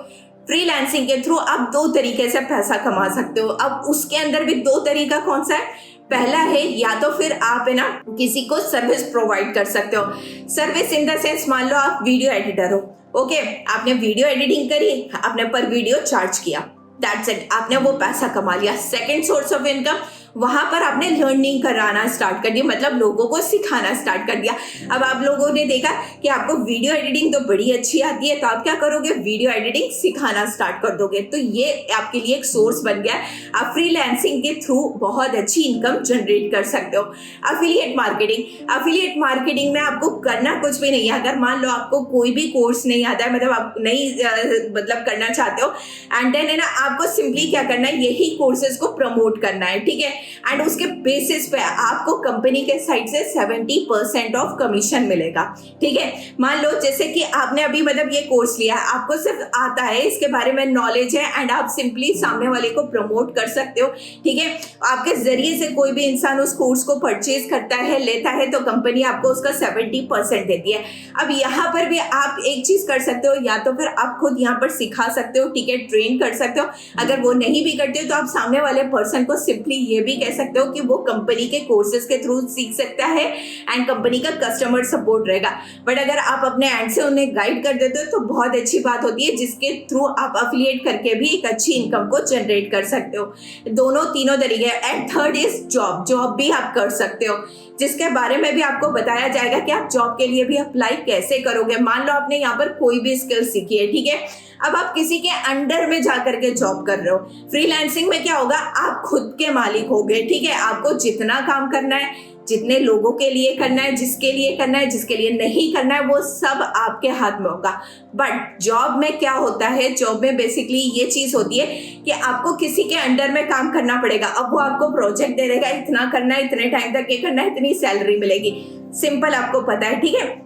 A: फ्रीलांसिंग के थ्रू आप 2 तरीके से पैसा कमा सकते हो। अब उसके अंदर भी 2 तरीका कौन सा है, पहला है या तो फिर आप है ना किसी को सर्विस प्रोवाइड कर सकते हो। सर्विस इन द सेंस, मान लो आप वीडियो एडिटर हो, ओके, आपने वीडियो एडिटिंग करी, आपने पर वीडियो चार्ज किया, दैट्स इट, आपने वो पैसा कमा लिया। सेकेंड सोर्स ऑफ इनकम, वहां पर आपने लर्निंग कराना स्टार्ट कर दिया, मतलब लोगों को सिखाना स्टार्ट कर दिया। अब आप लोगों ने देखा कि आपको वीडियो एडिटिंग तो बड़ी अच्छी आती है, तो आप क्या करोगे, वीडियो एडिटिंग सिखाना स्टार्ट कर दोगे। तो ये आपके लिए एक सोर्स बन गया है, आप फ्रीलांसिंग के थ्रू बहुत अच्छी इनकम जनरेट कर सकते हो। अफिलिएट मार्केटिंग में आपको करना कुछ भी नहीं है। अगर मान लो आपको कोई भी कोर्स नहीं आता है, मतलब आप नहीं मतलब करना चाहते हो, एंड देन है ना आपको सिंपली क्या करना है, यही कोर्सेज को प्रमोट करना है। ठीक है, एंड उसके बेसिस पे आपको कंपनी के साइड से 70% ऑफ कमीशन मिलेगा। ठीक है, मान लो जैसे कि आपने अभी मतलब ये कोर्स लिया, आपको सिर्फ आता है, इसके बारे में नॉलेज है, एंड आप सिंपली सामने वाले को प्रमोट कर सकते हो। ठीक है, आपके जरिए से कोई भी इंसान उस कोर्स को परचेज करता है, लेता है, तो कंपनी आपको उसका 70% देती है। अब यहाँ पर भी आप एक चीज कर सकते हो, या तो फिर आप खुद यहाँ पर सिखा सकते हो, ठीक है, ट्रेन कर सकते हो। अगर वो नहीं भी करते हो तो आप सामने वाले पर्सन को सिंपली ये भी कह सकते हो कि वो कंपनी के कोर्सेज के थ्रू सीख सकता है, एंड कंपनी का कस्टमर सपोर्ट रहेगा। बट अगर आप अपने एंड से उन्हें गाइड कर देते हो तो बहुत अच्छी बात होती है, जिसके थ्रू आप अफिलिएट करके भी एक अच्छी इनकम को जनरेट कर सकते हो। तीनों तरीके। एंड थर्ड इज जॉब भी आप कर सकते हो, जिसके बारे में भी आपको बताया जाएगा कि आप जॉब के लिए भी अप्लाई कैसे करोगे। मान लो आपने यहाँ पर कोई भी स्किल सीखी है, ठीक है, अब आप किसी के अंडर में जाकर के जॉब कर रहे हो। फ्रीलांसिंग में क्या होगा, आप खुद के मालिक हो गए, ठीक है। आपको जितना काम करना है, जितने लोगों के लिए करना है, जिसके लिए करना है, जिसके लिए नहीं करना है, वो सब आपके हाथ में होगा। बट जॉब में क्या होता है, जॉब में बेसिकली ये चीज होती है कि आपको किसी के अंडर में काम करना पड़ेगा। अब वो आपको प्रोजेक्ट दे देगा, इतना करना है, इतने टाइम तक ये करना है, इतनी सैलरी मिलेगी, सिंपल, आपको पता है, ठीक है।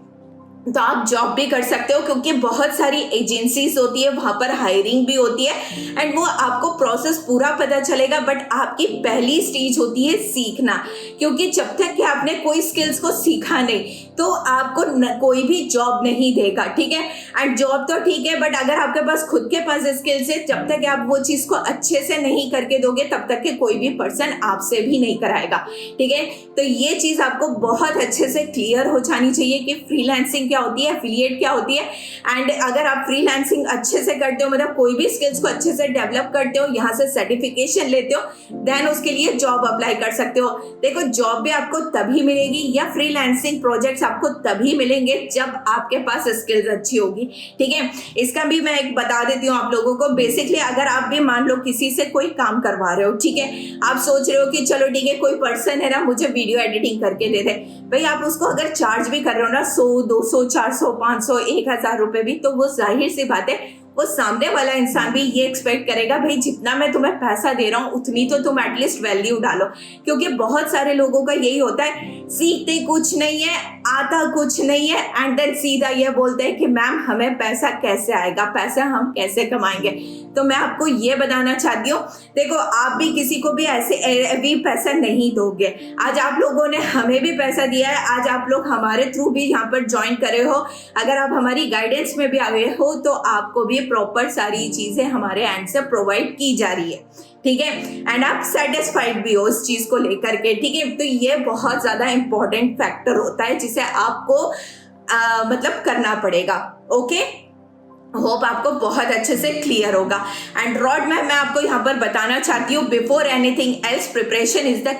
A: तो आप जॉब भी कर सकते हो, क्योंकि बहुत सारी एजेंसीज होती है, वहां पर हायरिंग भी होती है, एंड वो आपको प्रोसेस पूरा पता चलेगा। बट आपकी पहली स्टेज होती है सीखना, क्योंकि जब तक कि आपने कोई स्किल्स को सीखा नहीं तो आपको कोई भी जॉब नहीं देगा, ठीक है। एंड जॉब तो ठीक है, बट अगर आपके पास खुद के पास स्किल्स है, जब तक आप वो चीज को अच्छे से नहीं करके दोगे, तब तक के कोई भी पर्सन आपसे भी नहीं कराएगा, ठीक है। तो ये चीज आपको बहुत अच्छे से क्लियर हो जानी चाहिए कि फ्रीलांसिंग क्या होती है, एफिलिएट क्या होती है। एंड अगर आप फ्रीलांसिंग अच्छे से करते हो, मतलब कोई भी स्किल्स को अच्छे से डेवलप करते हो, यहाँ से सर्टिफिकेशन लेते हो, देन उसके लिए जॉब अप्लाई कर सकते हो। देखो, जॉब भी आपको तभी मिलेगी या फ्रीलांसिंग प्रोजेक्ट्स आपको तभी मिलेंगे जब आपके पास स्किल्स अच्छी होगी, ठीक है। इसका भी मैं एक बता देती हूँ आप लोगों को। बेसिकली अगर आप भी मान लो किसी से कोई काम करवा रहे हो, ठीक है, आप सोच रहे हो कि चलो ठीक है, कोई पर्सन है ना, मुझे वीडियो एडिटिंग करके दे दे, भाई आप उसको अगर चार्ज भी कर रहे हो ना 100, 200, 400, 500, 1000 रुपए भी, तो वो जाहिर सी बात है, वो सामने वाला इंसान भी ये एक्सपेक्ट करेगा, भाई जितना मैं तुम्हें पैसा दे रहा हूँ उतनी तो तुम एटलीस्ट वैल्यू डालो। क्योंकि बहुत सारे लोगों का यही होता है, सीखते कुछ नहीं है, आता कुछ नहीं है, एंड देन सीधा ये बोलते हैं कि मैम हमें पैसा कैसे आएगा, पैसा हम कैसे कमाएंगे। तो मैं आपको ये बताना चाहती हूँ, देखो आप भी किसी को भी ऐसे भी पैसा नहीं दोगे। आज आप लोगों ने हमें भी पैसा दिया है, आज आप लोग हमारे थ्रू भी यहाँ पर ज्वाइन करे हो, अगर आप हमारी गाइडेंस में भी आ गए हो तो आपको भी प्रॉपर सारी चीजें हमारे एंड से प्रोवाइड की जा रही है, ठीक है। एंड आप सेटिस्फाइड भी हो इस चीज को लेकर के, ठीक है। तो ये बहुत ज्यादा इंपॉर्टेंट फैक्टर होता है जिसे आपको मतलब करना पड़ेगा, ओके। होप आपको बहुत अच्छे से क्लियर होगा। एंड रॉड मैम मैं आपको यहाँ पर बताना चाहती हूँ, before anything else preparation is the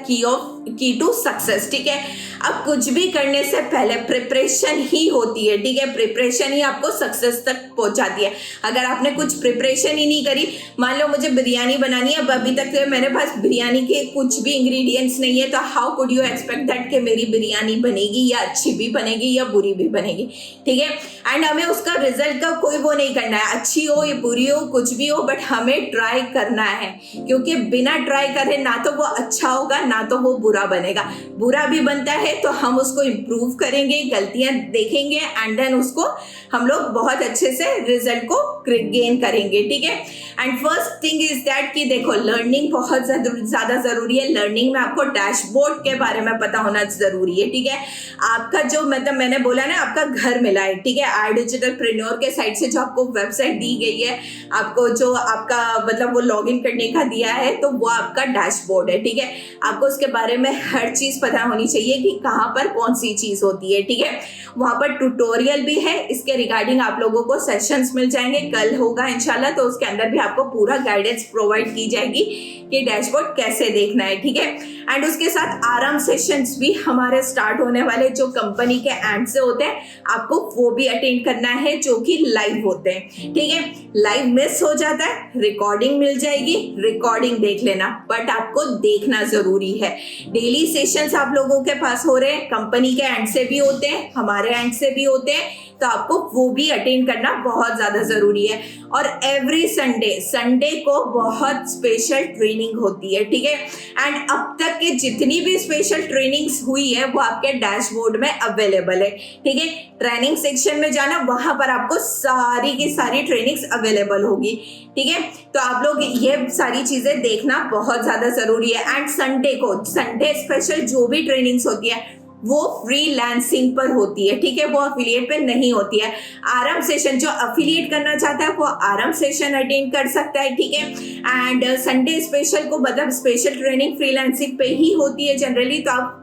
A: key to success, ठीक है। अब कुछ भी करने से पहले प्रिपरेशन ही होती है, ठीक है। प्रिपरेशन ही आपको सक्सेस तक पहुंचाती है। अगर आपने कुछ प्रिपरेशन ही नहीं करी, मान लो मुझे बिरयानी बनानी है, अब अभी तक तो मेरे पास बिरयानी के कुछ भी इंग्रेडिएंट्स नहीं है, तो how could you expect that कि मेरी बिरयानी बनेगी या अच्छी भी बनेगी या बुरी भी बनेगी, ठीक है। एंड हमें उसका रिजल्ट का कोई वो नहीं करना है, अच्छी हो या बुरी हो कुछ भी हो, बट हमें ट्राई करना है, क्योंकि बिना ट्राई करे ना तो वो अच्छा होगा ना तो वो बुरा बनेगा। बुरा भी बनता है तो हम उसको इम्प्रूव करेंगे, गलतियां देखेंगे, एंड देन उसको हम लोग बहुत अच्छे से रिजल्ट को गेन करेंगे, ठीक है। And first thing is that कि देखो लर्निंग बहुत ज्यादा जरूरी है। लर्निंग में आपको डैशबोर्ड के बारे में पता होना जरूरी है, ठीक है। आपका जो मतलब मैंने बोला ना, आपका घर मिला है, ठीक है, आई डिजिटल प्रेन्योर के साइड से जो आपको वेबसाइट दी गई है, आपको जो आपका मतलब वो लॉग इन करने का दिया है, तो वो आपका डैशबोर्ड है, ठीक है। आपको उसके बारे में हर चीज पता होनी चाहिए कि कहाँ पर कौन सी चीज होती है, ठीक है। वहां पर ट्यूटोरियल भी है, इसके रिगार्डिंग आप लोगों को सेशंस मिल जाएंगे, कल होगा इंशाल्लाह, तो उसके अंदर भी आपको पूरा गाइडेंस प्रोवाइड की जाएगी कि डैशबोर्ड कैसे देखना है, ठीक है। एंड उसके साथ आराम सेशंस भी हमारे स्टार्ट होने वाले जो कंपनी के एंड से होते हैं, आपको वो भी अटेंड करना है, जो कि लाइव होते हैं, ठीक है। लाइव मिस हो जाता है, रिकॉर्डिंग मिल जाएगी, रिकॉर्डिंग देख लेना, बट आपको देखना जरूरी है। डेली सेशंस आप लोगों के पास हो रहे हैं, कंपनी के एंड से भी होते हैं, हमारे एंड से भी होते हैं, तो आपको वो भी अटेंड करना बहुत ज्यादा जरूरी है। और एवरी संडे को बहुत स्पेशल ट्रेनिंग होती है, ठीक है। एंड अब तक के जितनी भी स्पेशल ट्रेनिंग्स हुई है वो आपके डैशबोर्ड में अवेलेबल है, ठीक है। ट्रेनिंग सेक्शन में जाना, वहां पर आपको सारी की सारी ट्रेनिंग्स अवेलेबल होगी, ठीक है। तो आप लोग ये सारी चीजें देखना बहुत ज्यादा जरूरी है। एंड संडे स्पेशल जो भी ट्रेनिंग्स होती है वो फ्रीलांसिंग पर होती है, ठीक है, वो अफिलिएट पे नहीं होती है। आराम सेशन जो अफिलिएट करना चाहता है वो आराम सेशन अटेंड कर सकता है, ठीक है। एंड संडे स्पेशल को मतलब स्पेशल ट्रेनिंग फ्रीलांसिंग पे ही होती है जनरली। तो आप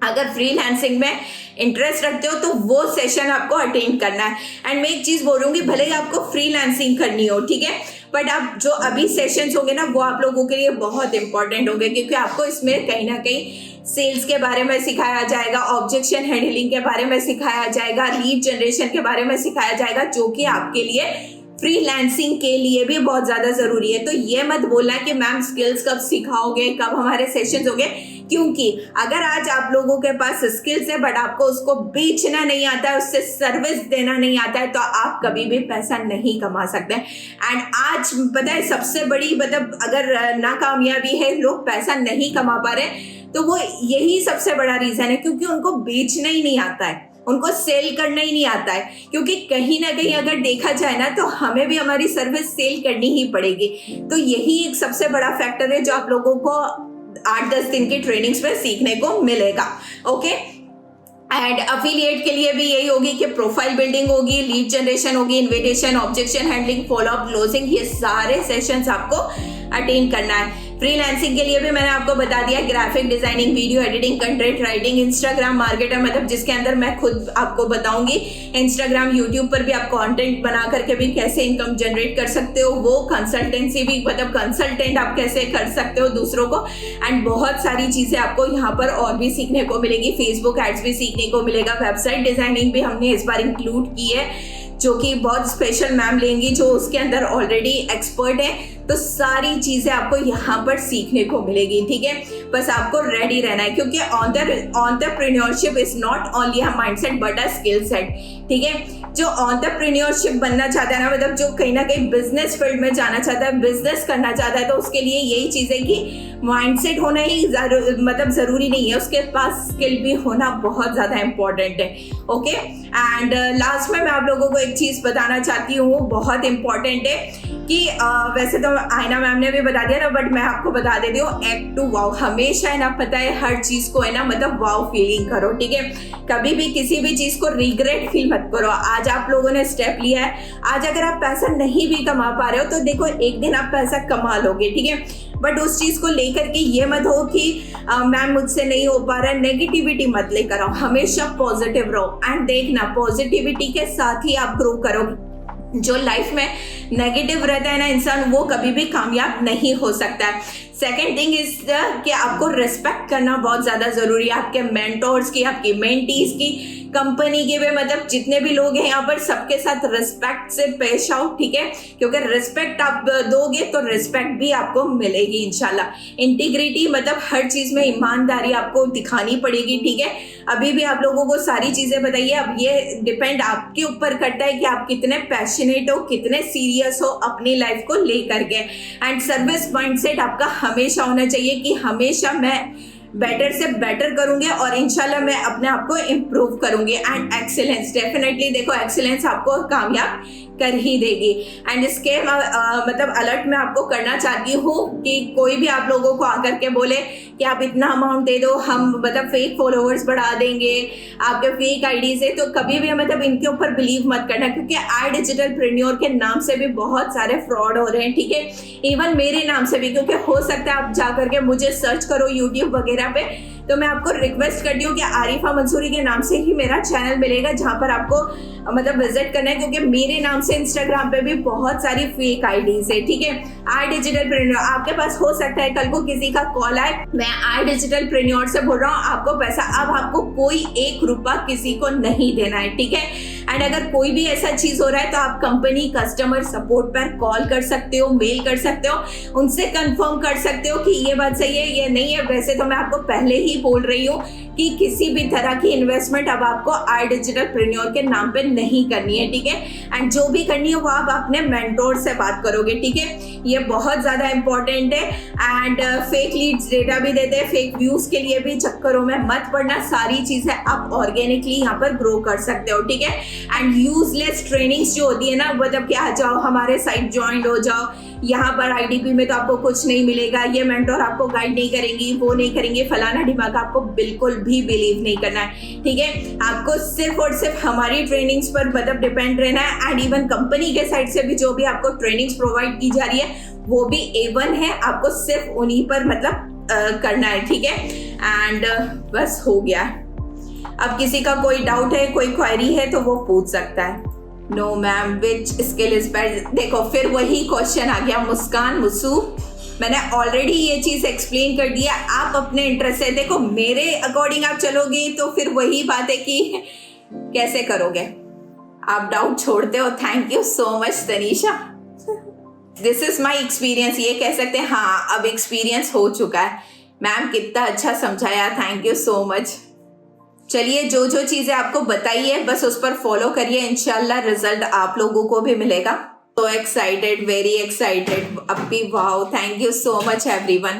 A: अगर फ्रीलांसिंग में इंटरेस्ट रखते हो तो वो सेशन आपको अटेंड करना है। एंड मैं एक चीज बोलूंगी, भले ही आपको फ्रीलांसिंग करनी हो, ठीक है, बट आप जो अभी सेशंस होंगे ना वो आप लोगों के लिए बहुत इंपॉर्टेंट होंगे, क्योंकि आपको इसमें कहीं ना कहीं सेल्स के बारे में सिखाया जाएगा, ऑब्जेक्शन हैंडलिंग के बारे में सिखाया जाएगा, लीड जनरेशन के बारे में सिखाया जाएगा, जो कि आपके लिए फ्रीलांसिंग के लिए भी बहुत ज़्यादा ज़रूरी है। तो ये मत बोलना कि मैम स्किल्स कब सिखाओगे, कब हमारे सेशंस होंगे, क्योंकि अगर आज आप लोगों के पास स्किल्स है बट आपको उसको बेचना नहीं आता है, उससे सर्विस देना नहीं आता है, तो आप कभी भी पैसा नहीं कमा सकते। एंड आज पता है सबसे बड़ी मतलब अगर नाकामयाबी है, लोग पैसा नहीं कमा पा रहे, तो वो यही सबसे बड़ा रीजन है, क्योंकि उनको बेचना ही नहीं आता है, उनको सेल करना ही नहीं आता है। क्योंकि कहीं ना कहीं अगर देखा जाए ना तो हमें भी हमारी सर्विस सेल करनी ही पड़ेगी। तो यही एक सबसे बड़ा फैक्टर है जो आप लोगों को 8-10 दिन की ट्रेनिंग्स में सीखने को मिलेगा। ओके, एंड अफिलिएट के लिए भी यही होगी कि प्रोफाइल बिल्डिंग होगी, लीड जनरेशन होगी, invitation, objection handling, follow up, closing, ये सारे सेशंस आपको अटेंड करना है। फ्रीलांसिंग के लिए भी मैंने आपको बता दिया, graphic designing, video editing, content writing, Instagram marketer, मतलब जिसके अंदर मैं खुद आपको बताऊंगी इंस्टाग्राम, यूट्यूब पर भी आप कंटेंट बना करके भी कैसे इनकम जनरेट कर सकते हो, वो कंसल्टेंसी भी मतलब कंसल्टेंट आप कैसे कर सकते हो दूसरों को, एंड बहुत सारी चीजें आपको यहाँ पर और भी सीखने को मिलेगी। फेसबुक एड्स भी सीखने को मिलेगा, वेबसाइट डिजाइनिंग भी हमने इस बार इंक्लूड की है, जो कि बहुत स्पेशल मैम लेंगी जो उसके अंदर ऑलरेडी एक्सपर्ट है। तो सारी चीजें आपको यहाँ पर सीखने को मिलेगी, ठीक है। बस आपको रेडी रहना है, क्योंकि entrepreneurship is not only a mindset but a skill set, ठीक है। जो एंटरप्रेन्योरशिप बनना चाहता है ना, मतलब जो कहीं ना कहीं बिजनेस फील्ड में जाना चाहता है, बिजनेस करना चाहता है, तो उसके लिए यही चीज है कि माइंडसेट होना ही मतलब जरूरी नहीं है, उसके पास स्किल भी होना बहुत ज्यादा इंपॉर्टेंट है। ओके, एंड लास्ट में मैं आप लोगों को एक चीज बताना चाहती हूँ, बहुत इंपॉर्टेंट है कि वैसे तो आयना मैम ने भी बता दिया ना, बट मैं आपको बता देती हूँ, एक्ट टू वाओ। हमेशा है ना, पता है हर चीज को है ना मतलब वाओ फीलिंग करो, ठीक है। कभी भी किसी भी चीज को रिग्रेट फील मत करो। आज आप लोगों ने स्टेप लिया है, आज अगर आप पैसा नहीं भी कमा पा रहे हो तो देखो एक दिन आप पैसा कमा लोगे, ठीक है। बट उस चीज को लेकर के ये मत हो कि मैम मुझसे नहीं हो पा रहा है, नेगेटिविटी मत लेकर आओ, हमेशा पॉजिटिव रहो। एंड देखना पॉजिटिविटी के साथ ही आप ग्रो करोगे। जो लाइफ में नेगेटिव रहता है ना इंसान, वो कभी भी कामयाब नहीं हो सकता है। सेकेंड थिंग इज कि आपको रिस्पेक्ट करना बहुत ज्यादा जरूरी है, आपके मेंटोर्स की, आपकी मेंटीज की, कंपनी के भी, मतलब जितने भी लोग हैं यहाँ पर सबके साथ रिस्पेक्ट से पेश आओ, ठीक है। क्योंकि रिस्पेक्ट आप दोगे तो रिस्पेक्ट भी आपको मिलेगी इंशाल्लाह। इंटीग्रिटी मतलब हर चीज में ईमानदारी आपको दिखानी पड़ेगी, ठीक है। अभी भी आप लोगों को सारी चीजें बताइए, अब ये डिपेंड आपके ऊपर करता है कि आप कितने पैशनेट हो, कितने सीरियस हो अपनी लाइफ को लेकर के। एंड सर्विस माइंडसेट आपका हमेशा होना चाहिए कि हमेशा मैं बेटर से बेटर करूंगी और इंशाल्लाह मैं अपने आप को इम्प्रूव करूंगी। एंड एक्सीलेंस, डेफिनेटली देखो एक्सीलेंस आपको कामयाब कर ही देगी। एंड इसके मतलब अलर्ट मैं आपको करना चाहती हूँ कि कोई भी आप लोगों को आकर के बोले कि आप इतना अमाउंट दे दो, हम मतलब फेक फॉलोअर्स बढ़ा देंगे, आपके फेक आईडीज है, तो कभी भी मतलब इनके ऊपर बिलीव मत करना, क्योंकि आई डिजिटलप्रेन्योर के नाम से भी बहुत सारे फ्रॉड हो रहे हैं, ठीक है। इवन मेरे नाम से भी, क्योंकि हो सकता है आप जा करके मुझे सर्च करो यूट्यूब वगैरह पे, तो मैं आपको रिक्वेस्ट करती हूँ कि आरिफा मंसूरी के नाम से ही मेरा चैनल मिलेगा, जहाँ पर आपको मतलब विजिट करना है, क्योंकि मेरे नाम से इंस्टाग्राम पे भी बहुत सारी फेक आईडीज है, ठीक है। आई डिजिटलप्रेन्योर, आपके पास हो सकता है कल को किसी का कॉल आए, मैं आई डिजिटलप्रेन्योर से बोल रहा हूँ, आपको पैसा, अब आपको कोई 1 रुपया किसी को नहीं देना है, ठीक है। एंड अगर कोई भी ऐसा चीज हो रहा है तो आप कंपनी कस्टमर सपोर्ट पर कॉल कर सकते हो, मेल कर सकते हो, उनसे कंफर्म कर सकते हो कि ये बात सही है, ये नहीं है। वैसे तो मैं आपको पहले ही बोल रही हूँ कि किसी भी तरह की इन्वेस्टमेंट अब आपको आई डिजिटलप्रेन्योर के नाम पे नहीं करनी है, ठीक है। एंड जो भी करनी है वो आप अपने मेंटोर से बात करोगे, ठीक है। ये बहुत ज्यादा इंपॉर्टेंट है। एंड फेक लीड्स डेटा भी देते हैं, फेक व्यूज के लिए भी चक्करों में मत पड़ना, सारी चीजें आप ऑर्गेनिकली यहाँ पर ग्रो कर सकते हो, ठीक है। एंड यूजलेस ट्रेनिंग्स जो होती है ना, मतलब कि आ जाओ हमारे साइट ज्वाइन हो जाओ, यहाँ पर आईडीपी में तो आपको कुछ नहीं मिलेगा, ये मेंटोर आपको गाइड नहीं करेंगी, वो नहीं करेंगे, फलाना ढिमाका, आपको बिल्कुल भी बिलीव नहीं करना है, ठीक है। आपको सिर्फ और सिर्फ हमारी ट्रेनिंग्स पर मतलब डिपेंड रहना है। एंड इवन कंपनी के साइड से भी जो भी आपको ट्रेनिंग्स प्रोवाइड की जा रही है वो भी A1 है, आपको सिर्फ उन्हीं पर मतलब करना है, ठीक है। एंड बस हो गया। अब किसी का कोई डाउट है, कोई क्वेरी है तो वो पूछ सकता है। No ma'am, which skill is best? देखो फिर वही क्वेश्चन आ गया, मुस्कान मुसू, मैंने ऑलरेडी ये चीज एक्सप्लेन कर दिया। आप अपने इंटरेस्ट से देखो, मेरे अकॉर्डिंग आप चलोगे तो फिर वही बात है कि कैसे करोगे। आप डाउट छोड़ते हो। Thank you so much Tanisha. This is my experience, ये कह सकते हैं। हाँ, अब एक्सपीरियंस हो चुका है। मैम कितना अच्छा समझाया, थैंक यू सो मच। चलिए, जो जो चीजें आपको बताई है बस उस पर फॉलो करिए, इंशाल्लाह रिजल्ट आप लोगों को भी मिलेगा। So excited, very excited. Appy, wow, thank you so much everyone.